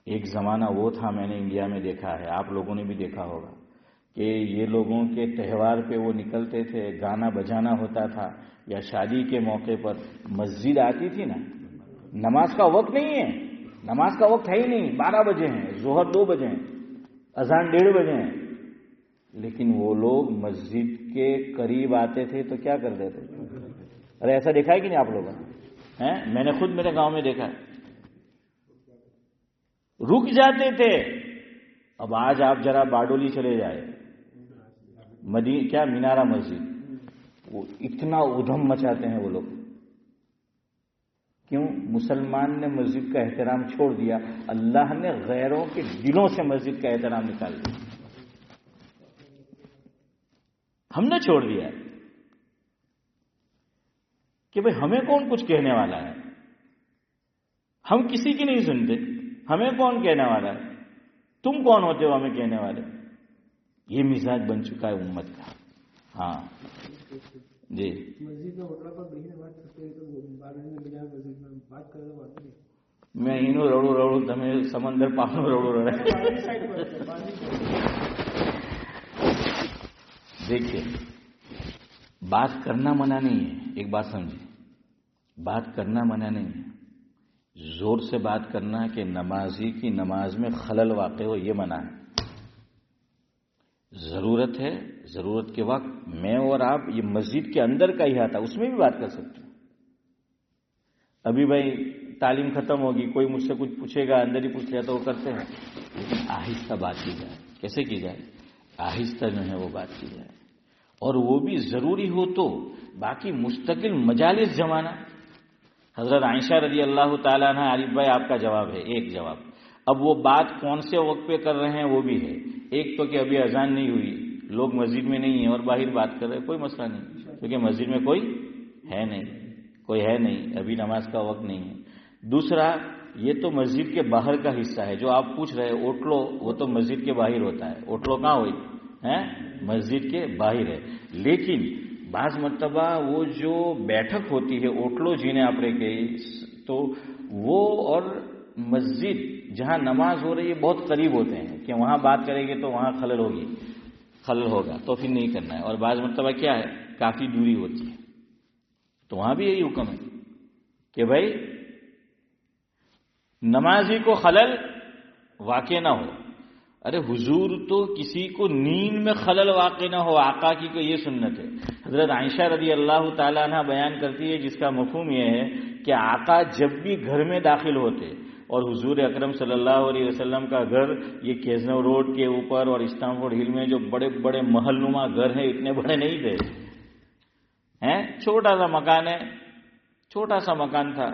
ایک زمانہ وہ تھا، میں نے انڈیا میں دیکھا ہے، آپ لوگوں نے بھی دیکھا ہوگا کہ یہ لوگوں کے تہوار پہ وہ نکلتے تھے، گانا بجانا ہوتا تھا، یا شادی کے موقع پر مسجد آتی تھی نا. نماز کا وقت نہیں ہے، نماز کا وقت ہے ہی نہیں، 12 بجے ہیں، ظہر 2 بجے ہیں، اذان 1:30 بجے ہیں، لیکن وہ لوگ مسجد کے قریب آتے تھے تو کیا کرتے تھے؟ ارے ایسا دیکھا ہے کہ نہیں آپ لوگوں نے؟ میں نے خود میرے گاؤں میں دیکھا ہے، رک جاتے تھے. اب آج آپ ذرا باڈولی چلے جائے، مینارہ مسجد، وہ اتنا ادھم مچاتے ہیں وہ لوگ. کیوں؟ مسلمان نے مسجد کا احترام چھوڑ دیا، اللہ نے غیروں کے دلوں سے مسجد کا احترام نکال دیا. ہم نے چھوڑ دیا کہ بھئی ہمیں کون کچھ کہنے والا ہے، ہم کسی کی نہیں سنتے، ہمیں کون کہنے والا ہے، تم کون ہوتے ہو ہمیں کہنے والے. یہ مزاج بن چکا ہے امت کا. ہاں جی میں انو رڑو رڑو تمہیں سمندر پانو رڑو رڑے. دیکھیے بات کرنا منع نہیں ہے، ایک بات سمجھیں، بات کرنا منع نہیں ہے. زور سے بات کرنا کہ نمازی کی نماز میں خلل واقع ہو یہ منع ہے. ضرورت ہے، ضرورت کے وقت میں اور آپ یہ مسجد کے اندر کا ہی آتا اس میں بھی بات کر سکتے ہیں. ابھی بھائی تعلیم ختم ہوگی، کوئی مجھ سے کچھ پوچھے گا، اندر ہی پوچھ لیا تو وہ کرتے ہیں، لیکن آہستہ بات کی جائے. کیسے کی جائے؟ آہستہ جو ہے وہ بات کی جائے، اور وہ بھی ضروری ہو تو. باقی مستقل مجالس جمانا. حضرت عائشہ رضی اللہ تعالیٰ عنہ، عارف بھائی آپ کا جواب ہے، ایک جواب. اب وہ بات کون سے وقت پہ کر رہے ہیں وہ بھی ہے. ایک تو کہ ابھی اذان نہیں ہوئی، لوگ مسجد میں نہیں ہیں اور باہر بات کر رہے ہیں، کوئی مسئلہ نہیں، کیونکہ مسجد میں کوئی ہے نہیں، ابھی نماز کا وقت نہیں ہے. دوسرا یہ تو مسجد کے باہر کا حصہ ہے. جو آپ پوچھ رہے اوٹلو، وہ تو مسجد کے باہر ہوتا ہے. اوٹلو کہاں ہوئی ہے؟ مسجد کے باہر ہے. لیکن بعض مرتبہ وہ جو بیٹھک ہوتی ہے اوٹلو جی نے آپ کے، تو وہ اور مسجد جہاں نماز ہو رہی ہے بہت قریب ہوتے ہیں کہ وہاں بات کریں گے تو وہاں خلل ہوگا تو پھر نہیں کرنا ہے. اور بعض مرتبہ کیا ہے کافی دوری ہوتی ہے تو وہاں بھی یہی حکم ہے کہ بھائی نمازی کو خلل واقع نہ ہو. ارے حضور تو کسی کو نیند میں خلل واقع نہ ہو، آقا کی کو یہ سنت ہے. حضرت عائشہ رضی اللہ تعالیٰ عنہ بیان کرتی ہے جس کا مفہوم یہ ہے کہ آقا جب بھی گھر میں داخل ہوتے، اور حضور اکرم صلی اللہ علیہ وسلم کا گھر یہ کیزنو روڈ کے اوپر اور اسٹامفورڈ ہل میں جو بڑے بڑے محل نما گھر ہیں اتنے بڑے نہیں تھے، چھوٹا سا مکان ہے، چھوٹا سا مکان تھا.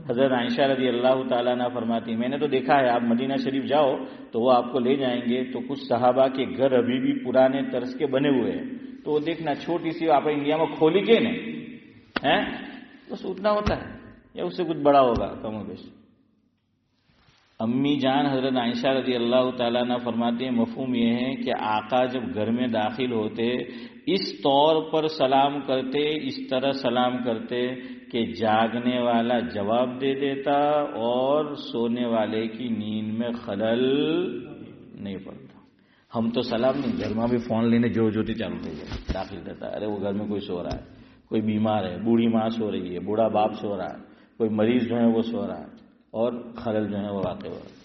حضرت عائشہ رضی اللہ تعالیٰ عنہ فرماتی میں نے تو دیکھا ہے، آپ مدینہ شریف جاؤ تو وہ آپ کو لے جائیں گے تو کچھ صحابہ کے گھر ابھی بھی پرانے طرز کے بنے ہوئے ہیں، تو وہ دیکھنا چھوٹی سی آپ انڈیا میں کھولی کے نہیں بس اتنا ہوتا ہے یا اس سے کچھ بڑا ہوگا کم و بیش. امی جان حضرت عائشہ رضی اللہ تعالیٰ عنہ فرماتی ہیں مفہوم یہ ہے کہ آقا جب گھر میں داخل ہوتے اس طور پر سلام کرتے، اس طرح سلام کرتے کہ جاگنے والا جواب دے دیتا اور سونے والے کی نیند میں خلل نہیں پڑتا. ہم تو سلام نہیں، گھر میں بھی فون لینے جو چالو ہو گیا داخل رہتا، ارے وہ گھر میں کوئی سو رہا ہے، کوئی بیمار ہے، بوڑھی ماں سو رہی ہے، بوڑھا باپ سو رہا ہے، کوئی مریض جو ہے وہ سو رہا ہے اور خلل جو ہے وہ واقع ہو رہا ہے۔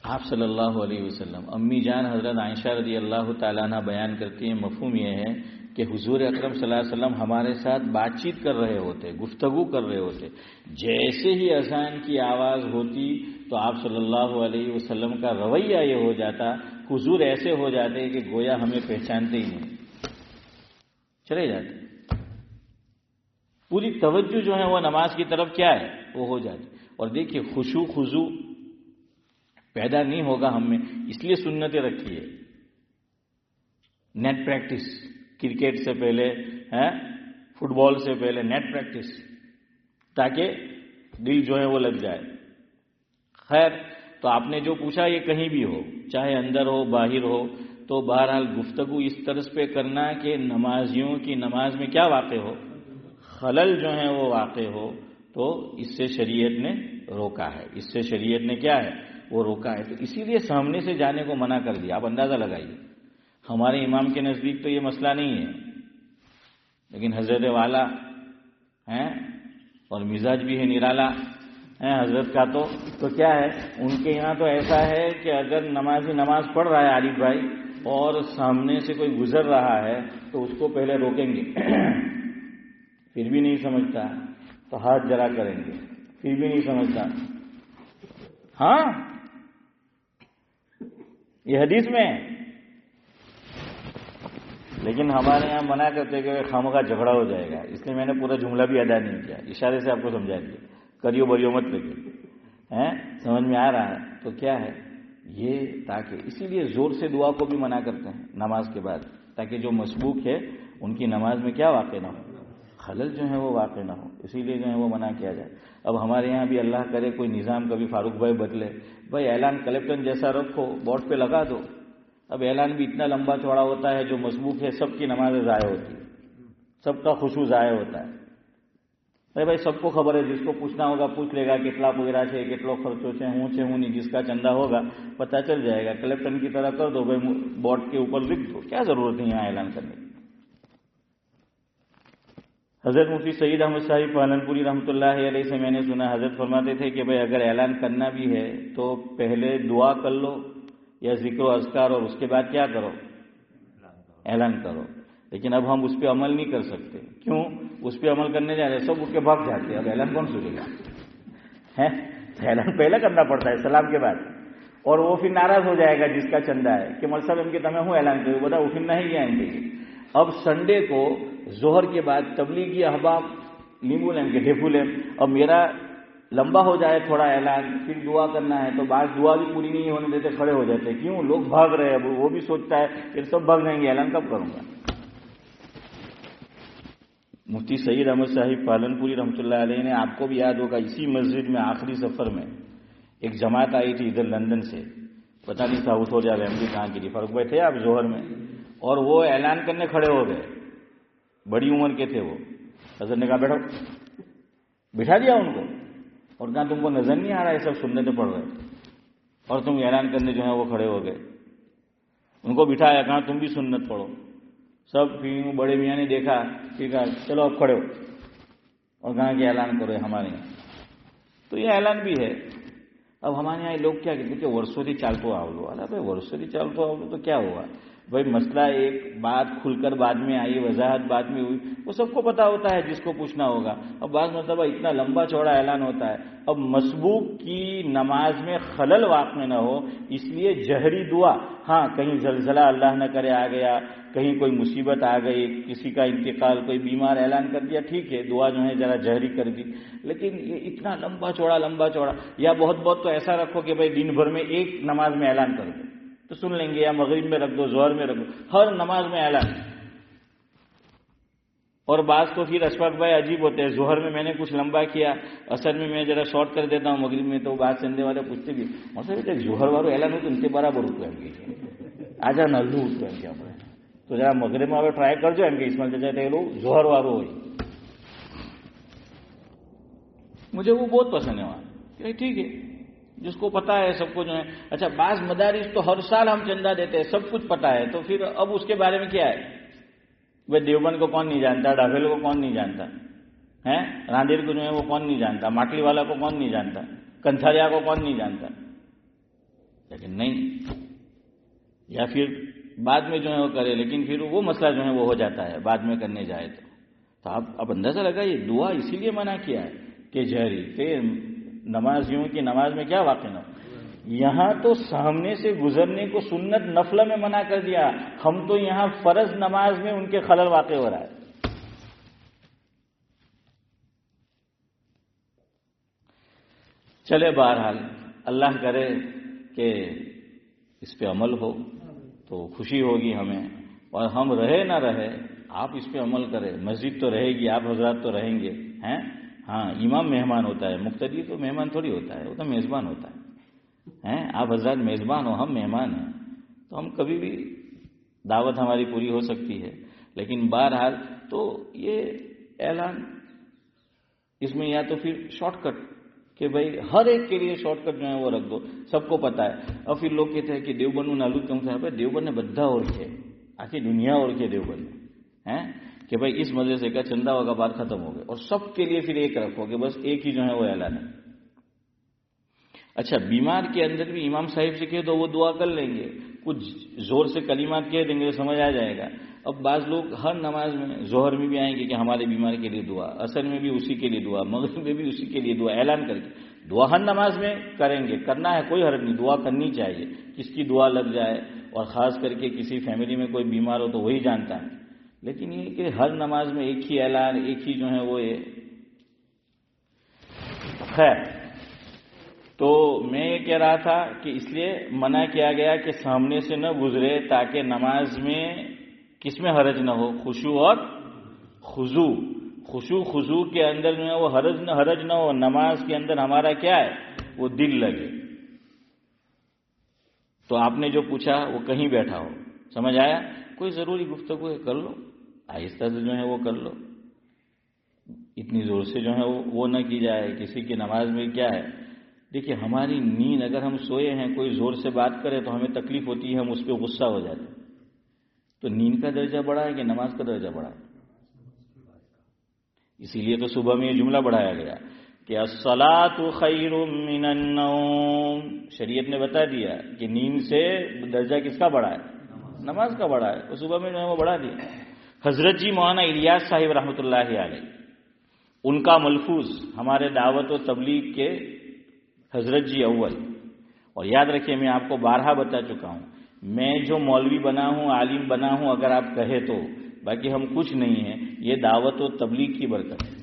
آپ صلی اللہ علیہ وسلم، امی جان حضرت عائشہ رضی اللہ تعالیٰ عنہ بیان کرتی ہیں، مفہوم یہ ہے کہ حضور اکرم صلی اللہ علیہ وسلم ہمارے ساتھ بات چیت کر رہے ہوتے، گفتگو کر رہے ہوتے، جیسے ہی اذان کی آواز ہوتی تو آپ صلی اللہ علیہ وسلم کا رویہ یہ ہو جاتا، حضور ایسے ہو جاتے کہ گویا ہمیں پہچانتے ہی نہیں، چلے جاتے، پوری توجہ جو ہے وہ نماز کی طرف کیا ہے وہ ہو جاتی۔ اور دیکھیے خشوع خضوع پیدا نہیں ہوگا ہم میں، اس لیے سنتیں رکھی ہے، نیٹ پریکٹس، کرکٹ سے پہلے فٹ بال سے پہلے نیٹ پریکٹس، تاکہ دل جو ہے وہ لگ جائے۔ خیر، تو آپ نے جو پوچھا یہ کہیں بھی ہو، چاہے اندر ہو باہر ہو، تو بہرحال گفتگو اس طرز پہ کرنا کہ نمازیوں کی نماز میں کیا واقع ہو، خلل جو ہے وہ واقع ہو، تو اس سے شریعت نے روکا ہے، اس سے شریعت نے کیا ہے وہ روکا ہے۔ تو اسی لیے سامنے سے جانے کو منع کر دیا۔ آپ اندازہ لگائیے، ہمارے امام کے نزدیک تو یہ مسئلہ نہیں ہے، لیکن حضرت والا ہیں اور مزاج بھی ہے نرالا ہے حضرت کا، تو کیا ہے ان کے یہاں تو ایسا ہے کہ اگر نمازی نماز پڑھ رہا ہے عارف بھائی اور سامنے سے کوئی گزر رہا ہے تو اس کو پہلے روکیں گے، پھر بھی نہیں سمجھتا تو ہاتھ جرا کریں گے، پھر بھی نہیں سمجھتا، ہاں یہ حدیث میں ہے، لیکن ہمارے یہاں منع کرتے کہ خامخواہ جھگڑا ہو جائے گا، اس لیے میں نے پورا جملہ بھی ادا نہیں کیا، اشارے سے آپ کو سمجھا دیا، کریو بریو مت لگے، سمجھ میں آ رہا ہے؟ تو کیا ہے یہ، تاکہ اسی لیے زور سے دعا کو بھی منع کرتے ہیں نماز کے بعد، تاکہ جو مسبوق ہے ان کی نماز میں کیا واقع نہ ہو، خلل جو ہے وہ واقع نہ ہو، اسی لیے جو ہے وہ منع کیا جائے۔ اب ہمارے یہاں بھی اللہ کرے کوئی نظام کبھی فاروق بھائی بدلے، بھائی اعلان کلیکٹر جیسا رکھو، بورڈ پہ لگا دو، اب اعلان بھی اتنا لمبا چوڑا ہوتا ہے، جو مسبوق ہے سب کی نمازیں ضائع ہوتی ہے، سب کا خشوع ضائع ہوتا ہے۔ بھائی سب کو خبر ہے، جس کو پوچھنا ہوگا پوچھ لے گا، کتنا پویرا ہے، کتنا خرچوں سے ہوں نہیں، جس کا چندہ ہوگا پتہ چل جائے گا، کلیکٹر کی طرح کر دو بھائی، بورڈ کے اوپر لکھ دو، کیا ضرورت ہے یہاں اعلان کرنے کی۔ حضرت مفتی سعید احمد صاحب پالنپوری رحمۃ اللہ علیہ سے میں نے سنا، حضرت فرماتے تھے کہ بھائی اگر اعلان کرنا بھی ہے تو پہلے دعا کر لو یا ذکر و اذکار، اور اس کے بعد کیا کرو، اعلان کرو۔ لیکن اب ہم اس پہ عمل نہیں کر سکتے، کیوں؟ اس پہ عمل کرنے جا رہے سب اٹھ کے بھاگ جاتے ہیں، اب اعلان کون سنے گا؟ اعلان پہلے کرنا پڑتا ہے سلام کے بعد، اور وہ پھر ناراض ہو جائے گا جس کا چندہ ہے کہ مول صاحب ان کے تمہیں ہوں اعلان کرو، بتا اٹھنا ہی آئیں گے۔ اب سنڈے کو ظہر کے بعد تبلیغی احباب لیمبو لیں گے، ڈھیفو لیں، اب میرا لمبا ہو جائے تھوڑا اعلان، پھر دعا کرنا ہے تو بعض دعا بھی پوری نہیں ہونے دیتے، کھڑے ہو جاتے، کیوں؟ لوگ بھاگ رہے ہیں، وہ بھی سوچتا ہے پھر سب بھاگ جائیں گے، اعلان کب کروں گا۔ مفتی سعید احمد صاحب پالنپوری رحمۃ اللہ علیہ نے، آپ کو بھی یاد ہوگا، اسی مسجد میں آخری سفر میں ایک جماعت آئی تھی ادھر لندن سے، پتہ نہیں تھا اس ہو جائے ویملی کہاں کی تھی، فاروق بھائی تھے آپ ظہر میں، اور وہ اعلان کرنے کھڑے ہو گئے، بڑی عمر کے تھے وہ، حضرت نے کہا بیٹھو، بٹھا دیا ان کو، اور کہا تم کو نظر نہیں آ رہا ہے سب سنتیں پڑھ رہے اور تم اعلان کرنے جو ہے وہ کھڑے ہو گئے، ان کو بٹھایا، کہا تم بھی سنت پڑھو، سب پھر بڑے میاں نے دیکھا، پھر کہا چلو اب کھڑے ہو، اور کہا کہ اعلان کرو ہمارے یہاں، تو یہ اعلان بھی ہے۔ اب ہمارے یہاں لوگ کیا کہتے ہیں کہ ورسوری چالتو آولو، اللہ بھائی ورسوری چالتو آولو تو کیا ہوا بھائی، مسئلہ ایک بات کھل کر بعد میں آئی، وضاحت بعد میں ہوئی، وہ سب کو پتا ہوتا ہے جس کو پوچھنا ہوگا۔ اب بعض مرتبہ اتنا لمبا چوڑا اعلان ہوتا ہے، اب مسبوق کی نماز میں خلل واقع نہ ہو، اس لیے جہری دعا، ہاں کہیں زلزلہ اللہ نہ کرے آ گیا، کہیں کوئی مصیبت آ گئی، کسی کا انتقال، کوئی بیمار، اعلان کر دیا، ٹھیک ہے، دعا جو ہے ذرا جہری کر دی، لیکن یہ اتنا لمبا چوڑا، یا بہت تو ایسا رکھو کہ بھائی دن بھر میں ایک نماز میں اعلان کر دو تو سن لیں گے، یا مغرب میں رکھ دو، ظہر میں رکھ دو، ہر نماز میں اعلان۔ اور بعض تو پھر اشفاق بھائی عجیب ہوتے ہیں، ظہر میں نے کچھ لمبا کیا، اثر میں ذرا شارٹ کر دیتا ہوں، مغرب میں تو بات سننے والے پوچھتے بھی ظہر والوں اعلان ہو تو ان کے برابر ہوتے ہیں آجا نلو ہوتے ہیں ہمیں، تو ذرا مغرب میں ٹرائی کر جو اسمال سے چاہتے لوگ ظہر والوں ہوئی، مجھے وہ بہت پسند ہے وہاں، ٹھیک ہے جس کو پتا ہے سب کو جو ہے۔ اچھا بعض مدارس تو ہر سال ہم چندہ دیتے ہیں، سب کچھ پتا ہے، تو پھر اب اس کے بارے میں کیا ہے، وہ دیوبند کو کون نہیں جانتا, ڈھافیل کو کون نہیں جانتا ہے, راندیر کو جو ہے وہ کون نہیں جانتا, ماٹلی والا کو کون نہیں جانتا, کنتھاریا کو کون نہیں جانتا. لیکن نہیں, یا پھر بعد میں جو ہے وہ کرے, لیکن پھر وہ مسئلہ جو ہے وہ ہو جاتا ہے بعد میں کرنے جائے تو آپ اب اندازہ لگائیے دعا اسی لیے منع کیا ہے کہ جہری پھر نمازیوں کی نماز میں کیا واقع نہ ہو. یہاں تو سامنے سے گزرنے کو سنت نفل میں منع کر دیا, ہم تو یہاں فرض نماز میں ان کے خلل واقع ہو رہا ہے. چلے بہرحال اللہ کرے کہ اس پہ عمل ہو تو خوشی ہوگی ہمیں, اور ہم رہے نہ رہے آپ اس پہ عمل کریں. مسجد تو رہے گی, آپ حضرات تو رہیں گے ہیں. ہاں امام مہمان ہوتا ہے, مقتدی تو مہمان تھوڑی ہوتا ہے, وہ تو میزبان ہوتا ہے. آپ حضرات میزبان ہو, ہم مہمان ہیں, تو ہم کبھی بھی دعوت ہماری پوری ہو سکتی ہے. لیکن بہرحال تو یہ اعلان اس میں یا تو پھر شارٹ کٹ کہ بھائی ہر ایک کے لیے شارٹ کٹ جو ہے وہ رکھ دو, سب کو پتا ہے. اور پھر لوگ کہتے ہیں کہ دیوبند نالو کم سے دیوبند نے بدھا اوڑکھے, آخری دنیا اوڑکھے دیوبند ہے کہ بھائی اس مدرسے کا چندہ ہوگا بات ختم ہو گئے, اور سب کے لیے پھر ایک رکھو کہ بس ایک ہی جو ہے وہ اعلان ہے. اچھا بیمار کے اندر بھی امام صاحب سے کہے تو وہ دعا کر لیں گے, کچھ زور سے کلمات کہہ دیں گے, سمجھ آ جائے گا. اب بعض لوگ ہر نماز میں ظہر میں بھی آئیں گے کہ ہمارے بیمار کے لیے دعا, عصر میں بھی اسی کے لیے دعا, مغرب میں بھی اسی کے لیے دعا, اعلان کر کے دعا ہر نماز میں کریں گے. کرنا ہے, کوئی حرج نہیں, دعا کرنی چاہیے. کس کی دعا لگ جائے, اور خاص کر کے کسی فیملی میں کوئی بیمار ہو تو وہی جانتا ہے. لیکن یہ کہ ہر نماز میں ایک ہی اعلان, ایک ہی جو ہے وہ یہ خیر. تو میں یہ کہہ رہا تھا کہ اس لیے منع کیا گیا کہ سامنے سے نہ گزرے تاکہ نماز میں کس میں حرج نہ ہو, خشوع اور خضوع. خشوع خضوع کے اندر جو ہے وہ حرج نہ ہو, نماز کے اندر ہمارا کیا ہے وہ دل لگے. تو آپ نے جو پوچھا وہ کہیں بیٹھا ہو, سمجھ آیا, کوئی ضروری گفتگو ہے کر لو, آہستہ سے جو ہے وہ کر لو, اتنی زور سے جو ہے وہ نہ کی جائے. کسی کی نماز میں کیا ہے, دیکھیے ہماری نیند, اگر ہم سوئے ہیں کوئی زور سے بات کرے تو ہمیں تکلیف ہوتی ہے, ہم اس پہ غصہ ہو جاتے ہیں. تو نیند کا درجہ بڑھا ہے کہ نماز کا درجہ بڑھا ہے؟ اسی لیے تو صبح میں یہ جملہ بڑھایا گیا کہ الصلاۃ خیر من النوم. شریعت نے بتا دیا کہ نیند سے درجہ کس کا بڑھا ہے, نماز کا بڑھا ہے, تو صبح میں جو ہے وہ بڑھا دیا. حضرت جی مولانا الیاس صاحب رحمۃ اللہ علیہ, ان کا ملفوظ ہمارے دعوت و تبلیغ کے حضرت جی اول. اور یاد رکھیے میں آپ کو بارہا بتا چکا ہوں, میں جو مولوی بنا ہوں, عالم بنا ہوں, اگر آپ کہے تو, باقی ہم کچھ نہیں ہیں, یہ دعوت و تبلیغ کی برکت ہے.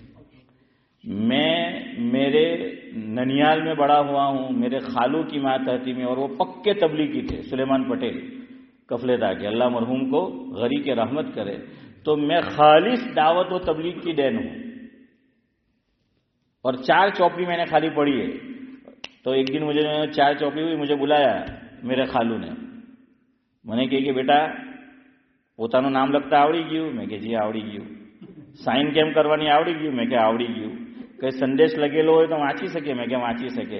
میں میرے ننیال میں بڑا ہوا ہوں, میرے خالو کی ماتحتی میں, اور وہ پکے تبلیغی تھے, سلیمان پٹیل کفلے تاکہ اللہ مرحوم کو غری کے رحمت کرے. تو میں خالص دعوت و تبلیغ کی دین ہوں, اور 4 چوپڑی میں نے خالی پڑھی ہے. تو ایک دن مجھے 4 چوپڑی ہوئی, مجھے بلایا میرے خالو نے, میں نے کہ بیٹا પોતાનું નામ લખતા આવડી ગયું? મેં કે જી આવડી ગયું. સાઇન કેમ કરવાની આવડી ગયું? મેં કે આવડી ગયું. કઈ સંદેશ લગેલો હોય તો વાંચી શકે? મેં કે વાંચી શકે.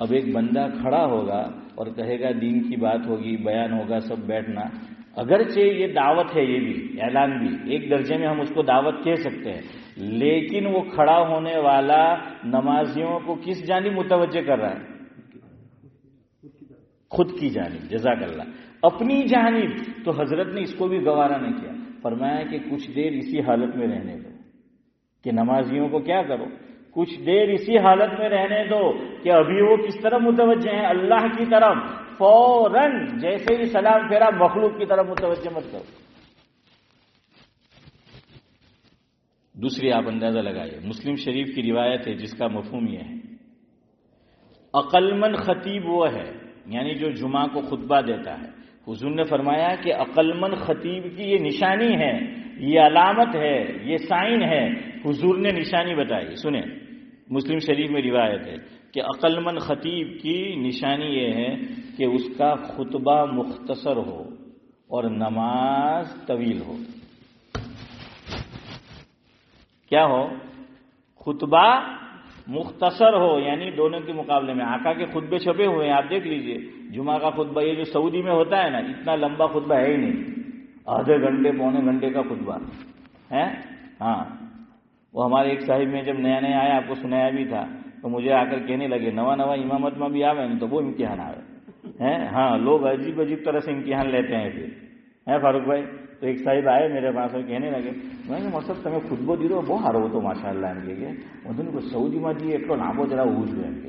اب ایک بندہ کھڑا ہوگا اور کہے گا دین کی بات ہوگی، بیان ہوگا، سب بیٹھنا، اگرچہ یہ دعوت ہے، یہ بھی اعلان بھی ایک درجے میں ہم اس کو دعوت کہہ سکتے ہیں، لیکن وہ کھڑا ہونے والا نمازیوں کو کس جانب متوجہ کر رہا ہے؟ خود کی جانب، جزاک اللہ، اپنی جانب۔ تو حضرت نے اس کو بھی گوارا نہیں کیا، فرمایا کہ کچھ دیر اسی حالت میں رہنے دو، کہ نمازیوں کو کیا کرو، کچھ دیر اسی حالت میں رہنے دو کہ ابھی وہ کس طرف متوجہ ہیں؟ اللہ کی طرف۔ فوراً جیسے ہی سلام پھیرا مخلوق کی طرف متوجہ مت کرو۔ دوسری آپ اندازہ لگائیے، مسلم شریف کی روایت ہے جس کا مفہوم یہ ہے، عقل مند خطیب وہ ہے، یعنی جو جمعہ کو خطبہ دیتا ہے۔ حضور نے فرمایا کہ عقل مند خطیب کی یہ نشانی ہے، یہ علامت ہے، یہ سائن ہے۔ حضور نے نشانی بتائی، سنیں، مسلم شریف میں روایت ہے کہ عقل مند خطیب کی نشانی یہ ہے کہ اس کا خطبہ مختصر ہو اور نماز طویل ہو۔ کیا ہو؟ خطبہ مختصر ہو، یعنی دونوں کے مقابلے میں آقا کے خطبے چھپے ہوئے ہیں، آپ دیکھ لیجئے، جمعہ کا خطبہ یہ جو سعودی میں ہوتا ہے نا، اتنا لمبا خطبہ ہے ہی نہیں، آدھے گھنٹے پونے گھنٹے کا خطبہ ہے۔ ہاں، وہ ہمارے ایک صاحب میں جب نیا نیا آیا، آپ کو سنایا بھی تھا، تو مجھے آ کر کہنے لگے نوا نوا امامت میں بھی آوے نہیں تو وہ امتحان آوے۔ ہاں، لوگ عجیب عجیب طرح سے امتحان لیتے ہیں پھر، ہے فاروق بھائی؟ تو ایک صاحب آئے میرے پاس اور کہنے لگے، میں نے مطلب تمہیں خطبو દીધો બહુ સારો હતો માશાઅલ્લાહ એમ કે હું સૌદીમાં જઈએ એટલો લાંબો જરા હોવું જોઈએ એમ કે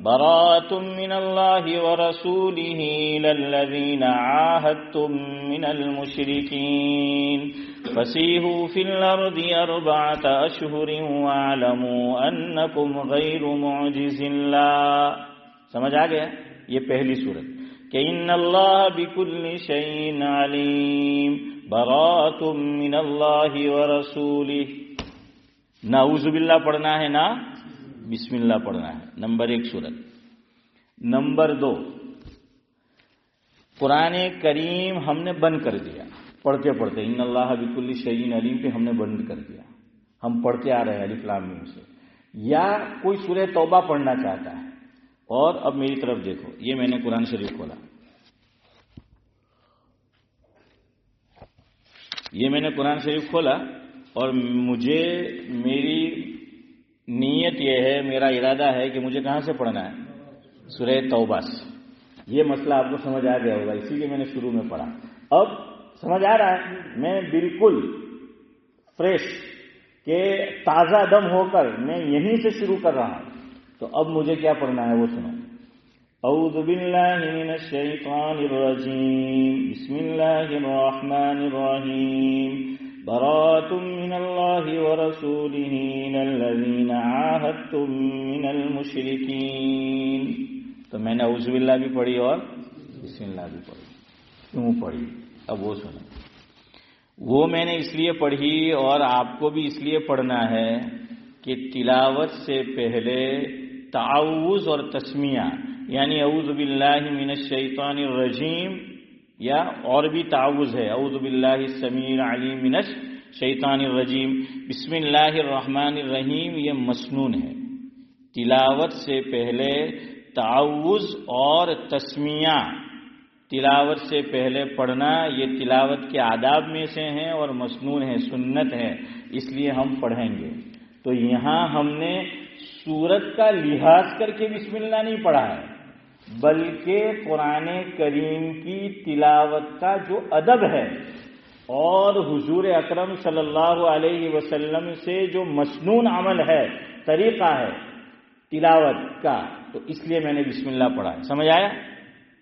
براءة من الله ورسوله إلى الذين عاهدتم من المشركين فسيحوا في الأرض 4 أشهر واعلموا أنكم غير معجز الله. سمجھ آ گیا؟ یہ پہلی صورت کہ ان اللہ بکل شیء علیم براءۃ من اللہ ورسولہ. نہ اعوذ باللہ پڑھنا ہے نہ بسم اللہ پڑھنا ہے. نمبر 1 صورت. نمبر 2 قرآن کریم ہم نے بند کر دیا پڑھتے پڑھتے. ان اللہ بکل شیء علیم پہ ہم نے بند کر دیا. ہم پڑھتے آ رہے ہیں الف لام میم سے. یا کوئی سورہ توبہ پڑھنا چاہتا ہے اور اب میری طرف دیکھو. یہ میں نے قرآن شریف کھولا. یہ میں نے قرآن شریف کھولا اور مجھے میری نیت یہ ہے, میرا ارادہ ہے کہ مجھے کہاں سے پڑھنا ہے؟ سورہ توبہ سے. یہ مسئلہ آپ کو سمجھ آ گیا ہوگا, اسی لیے میں نے شروع میں پڑھا. اب سمجھ آ رہا ہے میں بالکل فریش کہ تازہ دم ہو کر میں یہیں سے شروع کر رہا ہوں. تو اب مجھے کیا پڑھنا ہے وہ سنو. اعوذ باللہ من الشیطان الرجیم بسم اللہ الرحمن الرحیم براءۃ من اللہ ورسولہ الی الذین عاہدتم من المشرکین. تو میں نے اعوذ باللہ بھی پڑھی اور بسم اللہ بھی پڑھی. کیوں پڑھی اب وہ سنو. وہ میں نے اس لیے پڑھی اور آپ کو بھی اس لیے پڑھنا ہے کہ تلاوت سے پہلے تعوذ اور تسمیہ یعنی اعوذ باللہ من الشیطان الرجیم یا اور بھی تعوذ ہے اعوذ باللہ السمیع العلیم من الشیطان الرجیم بسم اللہ الرحمن الرحیم. یہ مسنون ہے. تلاوت سے پہلے تعوذ اور تسمیہ تلاوت سے پہلے پڑھنا یہ تلاوت کے آداب میں سے ہیں اور مسنون ہے, سنت ہے, اس لیے ہم پڑھیں گے. تو یہاں ہم نے سورت کا لحاظ کر کے بسم اللہ نہیں پڑھا ہے بلکہ قرآن کریم کی تلاوت کا جو ادب ہے اور حضور اکرم صلی اللہ علیہ وسلم سے جو مسنون عمل ہے, طریقہ ہے تلاوت کا, تو اس لیے میں نے بسم اللہ پڑھا ہے. سمجھ آیا؟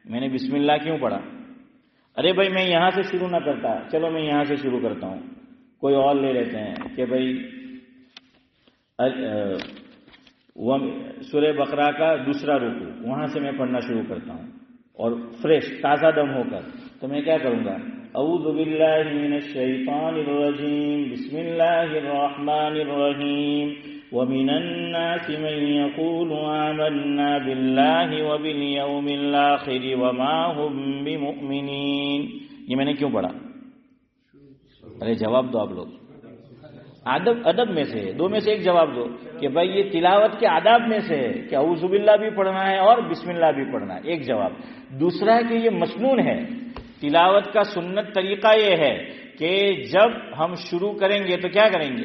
میں نے بسم اللہ کیوں پڑھا؟ ارے بھائی میں یہاں سے شروع نہ کرتا, چلو میں یہاں سے شروع کرتا ہوں. کوئی اور لے لیتے ہیں کہ بھائی سورہ بقرہ کا دوسرا رکوع وہاں سے میں پڑھنا شروع کرتا ہوں اور فریش تازہ دم ہو کر. تو میں کیا کروں گا؟ اعوذ باللہ من الشیطان الرجیم بسم اللہ الرحمن الرحیم ومن الناس من يقول آمنا باللہ وبالیوم الآخر وما هم بمؤمنین. یہ میں نے کیوں پڑھا؟ ارے جواب دو آپ لوگ. ادب میں سے 2 میں سے ایک جواب دو کہ بھائی یہ تلاوت کے آداب میں سے ہے کہ اعوذ باللہ بھی پڑھنا ہے اور بسم اللہ بھی پڑھنا ہے. ایک جواب. دوسرا ہے کہ یہ مسنون ہے. تلاوت کا سنت طریقہ یہ ہے کہ جب ہم شروع کریں گے تو کیا کریں گے؟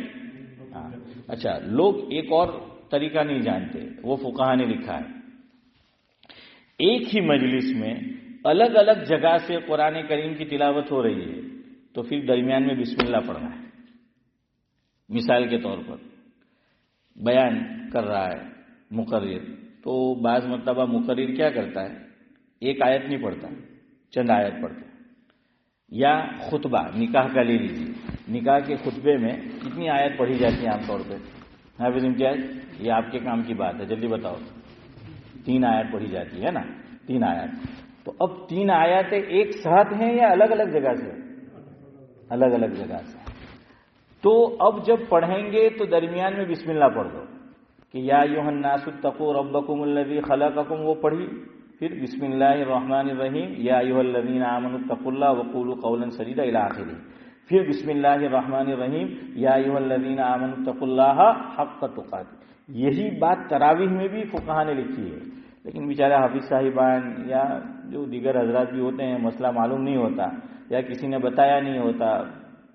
اچھا, لوگ ایک اور طریقہ نہیں جانتے, وہ فقہا نے لکھا ہے ایک ہی مجلس میں الگ الگ جگہ سے قرآن کریم کی تلاوت ہو رہی ہے تو پھر درمیان میں بسم اللہ پڑھنا ہے. مثال کے طور پر بیان کر رہا ہے مقرر, تو بعض مرتبہ مقرر کیا کرتا ہے, ایک آیت نہیں پڑھتا, چند آیت پڑھتا ہے. یا خطبہ نکاح کا لے لیجیے, نکاح کے خطبے میں کتنی آیت پڑھی جاتی ہیں عام طور پہ؟ حافظ امتیاز یہ آپ کے کام کی بات ہے, جلدی بتاؤ. 3 آیت پڑھی جاتی ہے نا, 3 آیت. تو اب 3 آیتیں ایک ساتھ ہیں یا الگ الگ جگہ سے؟ الگ الگ جگہ سے. تو اب جب پڑھیں گے تو درمیان میں بسم اللہ پڑھ دو کہ یا ایھا الناس اتقوا ربکم الذی خلقکم, وہ پڑھی. پھر بسم اللہ الرحمن الرحیم یا ایھا الذین آمنوا اتقوا اللہ وقولوا قولا سدیدا الی آخرہ. پھر بسم اللہ الرحمن الرحیم یا ایھا الذین آمنوا اتقوا اللہ حق تقاته. یہی بات تراویح میں بھی فقہا نے لکھی ہے, لیکن بیچارے حافظ صاحبان یا جو دیگر حضرات بھی ہوتے ہیں مسئلہ معلوم نہیں ہوتا یا کسی نے بتایا نہیں ہوتا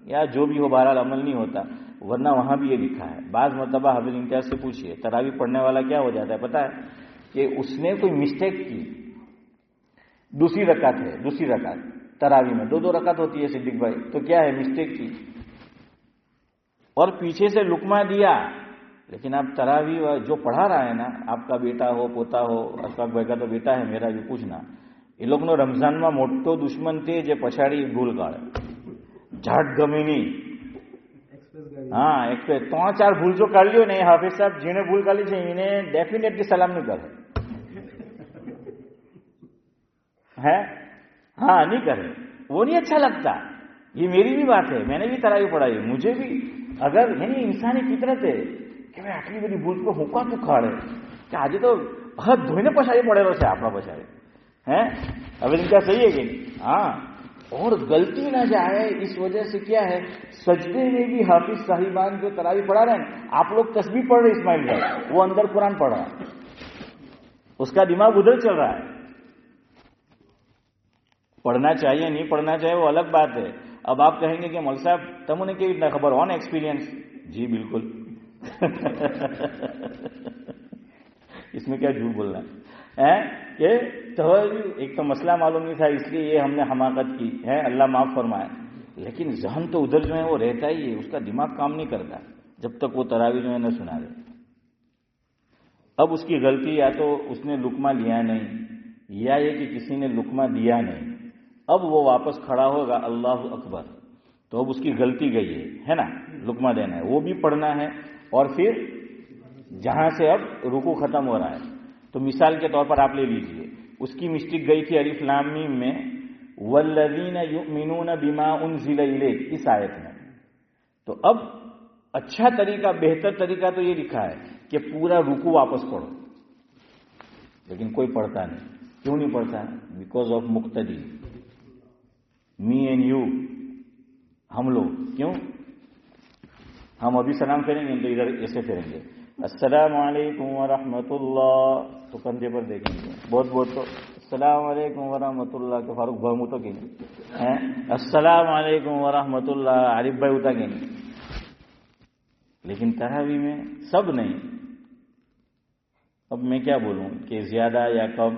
یا جو بھی ہو بہرحال عمل نہیں ہوتا, ورنہ وہاں بھی یہ لکھا ہے. بعض مرتبہ حافظ امتیاز سے پوچھئے تراویح پڑھنے والا کیا ہو جاتا ہے پتہ ہے کہ اس نے کوئی مسٹیک کی, دوسری رکعت ہے, دوسری رکعت تراویح میں 2 رکعت ہوتی ہے صدیق بھائی, تو کیا ہے مسٹیک کی اور پیچھے سے لقمہ دیا لیکن آپ تراویح جو پڑھا رہا ہے نا، آپ کا بیٹا ہو پوتا ہو، اشفاق بھائی کا تو بیٹا ہے، میرا بھی پوچھنا، એ લોકોનો રમઝાનમાં મોટો દુશ્મન તે જે પછાડી ભૂલ કાઢે, ઝાટ ગમે નહીં. હા, એક 3-4 ભૂલ જો કાઢ લ્યો ને, એ હાફિઝ સાહેબ જેને ભૂલ કાઢી છે એને ડેફિનેટલી સલામ નહીં કરે. ہے ہاں نہیں کرے، وہ نہیں اچھا لگتا. یہ میری بھی بات ہے، میں نے بھی تراویح پڑھائی، مجھے بھی اگر یعنی انسانی فطرت ہے کہ میں આટલી બધી ભૂલ کو હુંકા તું ખાડે કે આજે તો હાથ ધોઈને પછાડી પડેલો છે આપણા પછાડી. ہے اب ان کا صحیح ہے کہ ہاں، اور غلطی نہ جائے اس وجہ سے کیا ہے، سجدے میں بھی حافظ صاحبان جو تراویح پڑھا رہے ہیں، آپ لوگ تسبیح پڑھ رہے اسماعیل بھائی، وہ اندر قرآن پڑھ رہا ہے، اس کا دماغ ادھر چل رہا ہے. پڑھنا چاہیے نہیں پڑھنا چاہیے وہ الگ بات ہے. اب آپ کہیں گے کہ مول صاحب تم نے کیوی રીતના ખબર ઓન ایکسپیرینس؟ جی بالکل. اس میں کیا جھوٹ بولنا ہے کہ ایک تو مسئلہ معلوم نہیں تھا اس لیے یہ ہم نے حماقت کی ہے، اللہ معاف فرمائے. لیکن ذہن تو ادھر جو ہے وہ رہتا ہی ہے، اس کا دماغ کام نہیں کرتا جب تک وہ تراویح جو ہے نہ سنا دے. اب اس کی غلطی یا تو اس نے لقمہ لیا نہیں، یا یہ کہ کسی نے لقمہ دیا نہیں. اب وہ واپس کھڑا ہوگا اللہ اکبر، تو اب اس کی غلطی گئی ہے نا، لقمہ دینا ہے، وہ بھی پڑھنا ہے. اور پھر جہاں سے اب رکوع ختم ہو رہا ہے، تو مثال کے طور پر آپ لے لیجئے، اس کی مسٹیک گئی تھی الف لام میم میں، والذین یؤمنون بما انزل الیک، اس آیت میں. تو اب اچھا طریقہ، بہتر طریقہ تو یہ لکھا ہے کہ پورا رکوع واپس پڑھو، لیکن کوئی پڑھتا نہیں. کیوں نہیں پڑھتا؟ بیکاز آف مقتدی، می اینڈ یو، ہم لوگ. کیوں؟ ہم ابھی سلام پھیریں گے تو ادھر ایسے پھیریں گے، السلام علیکم ورحمۃ اللہ، تو کندھے پر دیکھیں گے بہت بہت تو السلام علیکم ورحمۃ اللہ کے فاروق بھائی تو کہ نہیں، السلام علیکم ورحمۃ اللہ عارف بھائی ہوتا کہ نہیں. لیکن تراویح میں سب نہیں. اب میں کیا بولوں کہ زیادہ یا کم،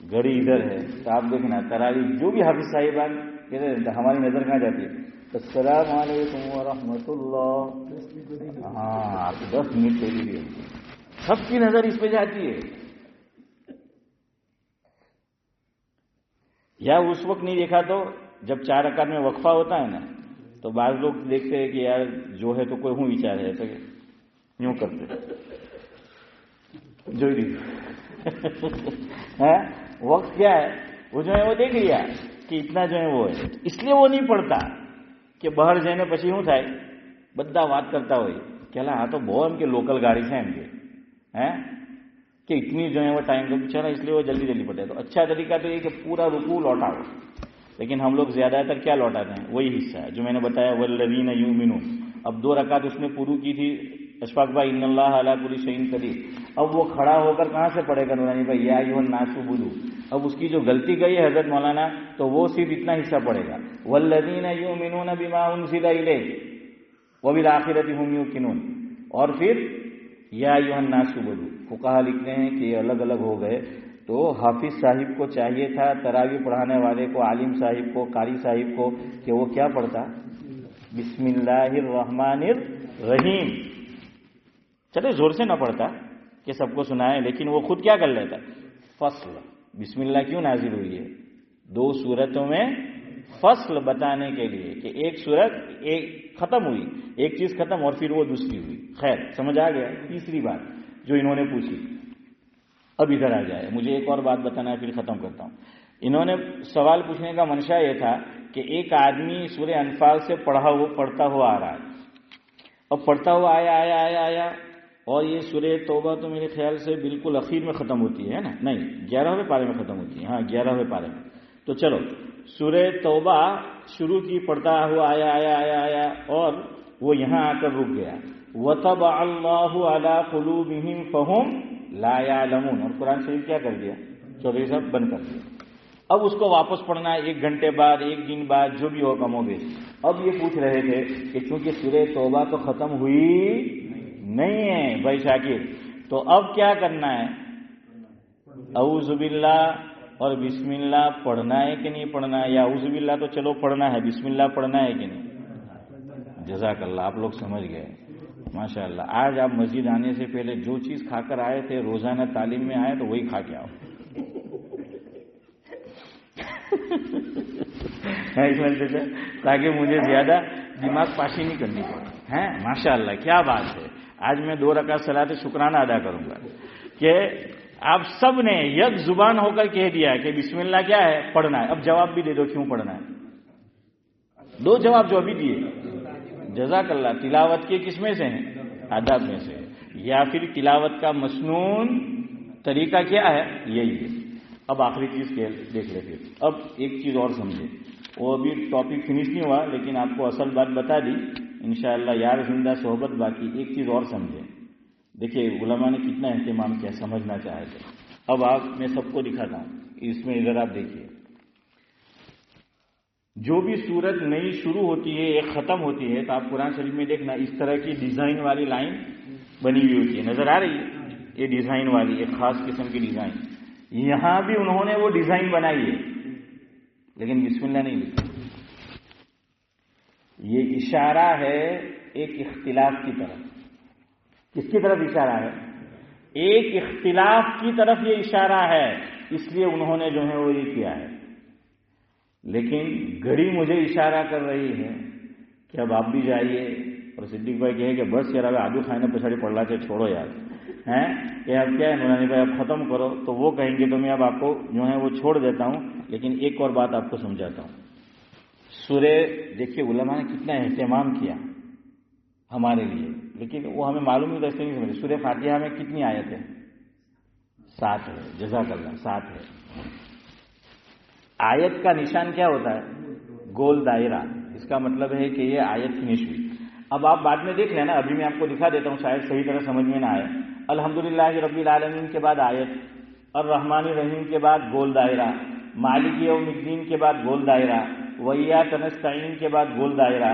گھڑی ادھر ہے تو آپ دیکھنا تراویح جو بھی حافظ صاحبان کہتے ہیں ہماری نظر کہاں جاتی ہے، السلام علیکم ورحمۃ اللہ. ہاں، آپ 10 منٹ پہلے بھی سب کی نظر اس پہ جاتی ہے. یا اس وقت نہیں دیکھا تو جب 4 رکعت میں وقفہ ہوتا ہے نا، تو بعض لوگ دیکھتے ہیں کہ یار جو ہے تو کوئی ہوں وچار ہے، تو یوں کرتے جو وقت کیا ہے وہ جو ہے وہ دیکھ لیا کہ اتنا جو ہے وہ ہے، اس لیے وہ نہیں پڑھتا کہ બહાર જઈને પછી શું થાય બધા વાત કરતા હોય કે આ તો બહુ એમ કે લોકલ ગાડી છે એમ કે کہ اتنی جو ہے وہ ٹائم کا پیچھا نا، اس لیے وہ جلدی جلدی پڑھتے ہیں. تو اچھا طریقہ تو یہ کہ پورا رکوع لوٹاؤ، لیکن ہم لوگ زیادہ تر کیا لوٹاتے ہیں؟ وہی حصہ ہے جو میں نے بتایا، والذین یؤمنون. اب 2 رکعت اس نے پوری کی تھی اشفاق بھائی، ان اللہ علی کل شیء قدیر. اب وہ کھڑا ہو کر کہاں سے پڑھے گا نورانی بھائی، یا ایھا الناس اعبدوا. اب اس کی جو غلطی گئی ہے حضرت مولانا، تو وہ صرف اتنا حصہ پڑھے گا، والذین یؤمنون بما انزل الیک وبالآخرۃ هم یوقنون. اور پھر یا ایھا الناس اعبدوا. فقہا لکھتے ہیں کہ یہ الگ الگ ہو گئے. تو حافظ صاحب کو چاہیے تھا، تراویح پڑھانے والے کو، عالم صاحب کو، قاری صاحب کو، کہ وہ کیا پڑھتا؟ بسم اللہ الرحمن الرحیم. چلے زور سے نہ پڑھتا کہ سب کو سنائے، لیکن وہ خود کیا کر لیتا؟ فصل. بسم اللہ کیوں نازل ہوئی ہے؟ 2 سورتوں میں فصل بتانے کے لیے کہ ایک سورت ایک ختم ہوئی، ایک چیز ختم اور پھر وہ دوسری ہوئی. خیر سمجھ آ گیا. تیسری بات جو انہوں نے پوچھی، اب ادھر آ جائے، مجھے ایک اور بات بتانا ہے پھر ختم کرتا ہوں. انہوں نے سوال پوچھنے کا منشا یہ تھا کہ ایک آدمی سورہ انفال سے پڑھتا ہوا آ رہا ہے. اب پڑھتا ہوا آیا اور یہ سورہ توبہ تو میرے خیال سے بالکل اخیر میں ختم ہوتی ہے نا، نہیں 11ویں پارے میں ختم ہوتی ہے. ہاں 11ویں پارے میں. تو چلو سورہ توبہ شروع کی، پڑھتا ہوا آیا اور وہ یہاں آ کر رک گیا. وَطَبَعَ اللَّهُ عَلَىٰ قُلُوبِهِمْ فَهُمْ لَا يَعْلَمُونَ. اور قرآن شریف کیا کر دیا؟ چودھری صاحب بند کر دیا. اب اس کو واپس پڑھنا ہے 1 گھنٹے بعد، 1 دن بعد، جو بھی ہو کم ہو گئی. اب یہ پوچھ رہے تھے کہ چونکہ سورہ توبہ تو ختم ہوئی نہیں ہے بھائی شاکر، تو اب کیا کرنا ہے؟ اعوذ باللہ اور بسم اللہ پڑھنا ہے کہ نہیں پڑھنا ہے؟ یا اعوذ باللہ تو چلو پڑھنا ہے، بسم اللہ پڑھنا ہے کہ نہیں؟ جزاک اللہ، آپ لوگ سمجھ گئے. ماشاء اللہ. آج آپ مسجد آنے سے پہلے جو چیز کھا کر آئے تھے روزانہ تعلیم میں آئے تو وہی کھا کے آؤ. اس وجہ سے تاکہ مجھے زیادہ دماغ پاشی نہیں کرنی پڑے. ماشاء اللہ کیا بات ہے. آج میں 2 رکعت صلاۃ شکرانہ ادا کروں گا کہ آپ سب نے یک زبان ہو کر کہہ دیا کہ بسم اللہ کیا ہے پڑھنا ہے. اب جواب بھی دے دو کیوں پڑھنا ہے. 2 جواب جو ابھی دیے. جزاک اللہ. تلاوت کے کس میں سے ہیں؟ آداب میں سے. یا پھر تلاوت کا مسنون طریقہ کیا ہے؟ یہی ہے. اب آخری چیز دیکھ لیتے. اب ایک چیز اور سمجھے. وہ ابھی ٹاپک فنش نہیں ہوا لیکن آپ کو اصل بات بتا دی انشاءاللہ. یار زندہ صحبت باقی. ایک چیز اور سمجھے. دیکھیے علماء نے کتنا اہتمام کیا سمجھنا چاہے تھے. اب آپ میں سب کو دکھاتا ہوں اس میں. ادھر آپ دیکھیے جو بھی سورت نئی شروع ہوتی ہے ایک ختم ہوتی ہے تو آپ قرآن شریف میں دیکھنا اس طرح کی ڈیزائن والی لائن بنی ہوئی ہوتی ہے. نظر آ رہی ہے یہ ڈیزائن والی ایک خاص قسم کی ڈیزائن. یہاں بھی انہوں نے وہ ڈیزائن بنائی ہے لیکن بسم اللہ نہیں لکھی. یہ اشارہ ہے ایک اختلاف کی طرف. کس کی طرف اشارہ ہے؟ ایک اختلاف کی طرف یہ اشارہ ہے. اس لیے انہوں نے جو ہے وہ یہ کیا ہے. لیکن گھڑی مجھے اشارہ کر رہی ہے کہ اب آپ بھی جائیے. اور صدیق بھائی کہے کہ بس یار آدو کھانے پچھاڑی پڑ رہا تھا چھوڑو یار کہ اب کیا ہے نورانی بھائی اب ختم کرو. تو وہ کہیں گے تو میں اب آپ کو جو ہے وہ چھوڑ دیتا ہوں. لیکن ایک اور بات آپ کو سمجھاتا ہوں. سورہ دیکھیے علماء نے کتنا اہتمام کیا ہمارے لیے لیکن وہ ہمیں معلوم ہی ایسے نہیں سمجھے. سورہ فاتحہ میں کتنی آیت ہے؟ 7 ہے. جزاک اللہ 7 ہے. آیت کا نشان کیا ہوتا ہے؟ گول دائرہ. اس کا مطلب ہے کہ یہ آیت فنش ہوئی. اب آپ بعد میں دیکھ لینا. ابھی میں آپ کو دکھا دیتا ہوں شاید صحیح طرح سمجھ میں نہ آئے. الحمدللہ رب العالمین کے بعد آیت. الرحمن الرحیم کے بعد گول دائرہ. مالک یوم الدین کے بعد گول دائرہ. وإیاک نستعین کے بعد گول دائرہ.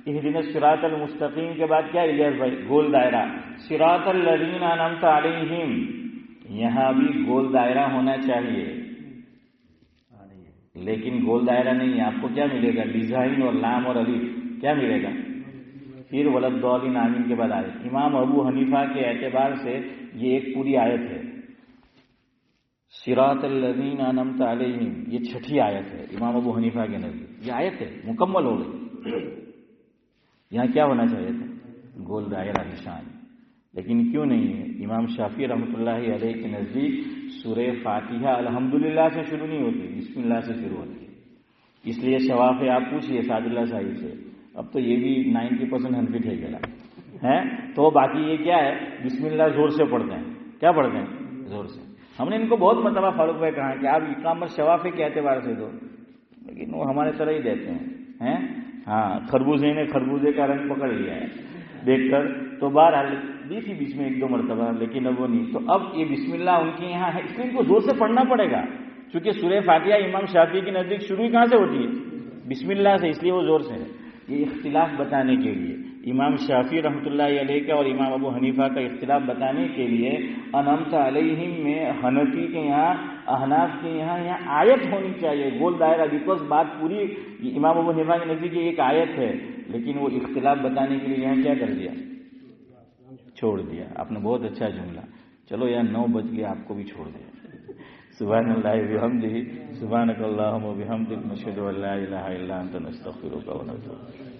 اہدنا الصراط المستقیم کے بعد کیا الیاس بھائی؟ گول دائرہ. صراط الذین انعمت علیہم یہاں بھی گول دائرہ ہونا چاہیے لیکن گول دائرہ نہیں ہے. آپ کو کیا ملے گا؟ ڈیزائن اور لام اور الف. کیا ملے گا؟ پھر ولدالضالین آمین کے بعد آیت. امام ابو حنیفہ کے اعتبار سے یہ ایک پوری آیت ہے. صراط الذین انعمت علیہم یہ 6ٹھی آیت ہے امام ابو حنیفہ کے نزدیک. یہ آیت ہے مکمل ہو گئی. یہاں کیا ہونا چاہیے تھا؟ گول دائرہ نشان. لیکن کیوں نہیں ہے؟ امام شافعی رحمۃ اللہ علیہ کے نزدیک سورہ فاتحہ الحمدللہ سے شروع نہیں ہوتی بسم اللہ سے شروع ہوتی ہے. اس لیے شواف آپ پوچھئے سعد اللہ صاحب سے. اب تو یہ بھی 90% حنفی ٹھیک ہے تو باقی یہ کیا ہے؟ بسم اللہ زور سے پڑھتے ہیں. کیا پڑھتے ہیں؟ زور سے. ہم نے ان کو بہت مرتبہ فاروق بھائی کہا کہ آپ اقامت شوافی کے اعتبار سے دو لیکن وہ ہمارے طرح ہی دیتے ہیں. خربوزے نے خربوزے کا رنگ پکڑ لیا ہے دیکھ کر. تو بہرحال دی تھی بیچ میں 1-2 مرتبہ لیکن اب وہ نہیں. تو اب یہ بسم اللہ ان کے یہاں ہے اس لیے ان کو زور سے پڑھنا پڑے گا چونکہ سورہ فاتحہ امام شافعی کے نزدیک شروع ہی کہاں سے ہوتی ہے؟ بسم اللہ سے. اس لیے وہ زور سے ہے. یہ اختلاف بتانے کے لیے امام شافعی رحمۃ اللہ علیہ کا اور امام ابو حنیفہ کا اختلاف بتانے کے لیے انعمت علیہم میں حنفی کے یہاں احناف کے یہاں آیت ہونی چاہیے گول دائرہ. بیکاز بات پوری امام ابو حنیفہ کے نزدیک ایک آیت ہے لیکن وہ اختلاف بتانے کے لیے یہاں کیا کر دیا؟ چھوڑ دیا. آپ نے بہت اچھا جملہ. چلو یار 9 بج گیا آپ کو بھی چھوڑ دیا. سبحان اللہ وبحمدہ سبحانک اللہم وبحمدک نشہد ان لا الہ الا انت نستغفرک ونتوب الیک.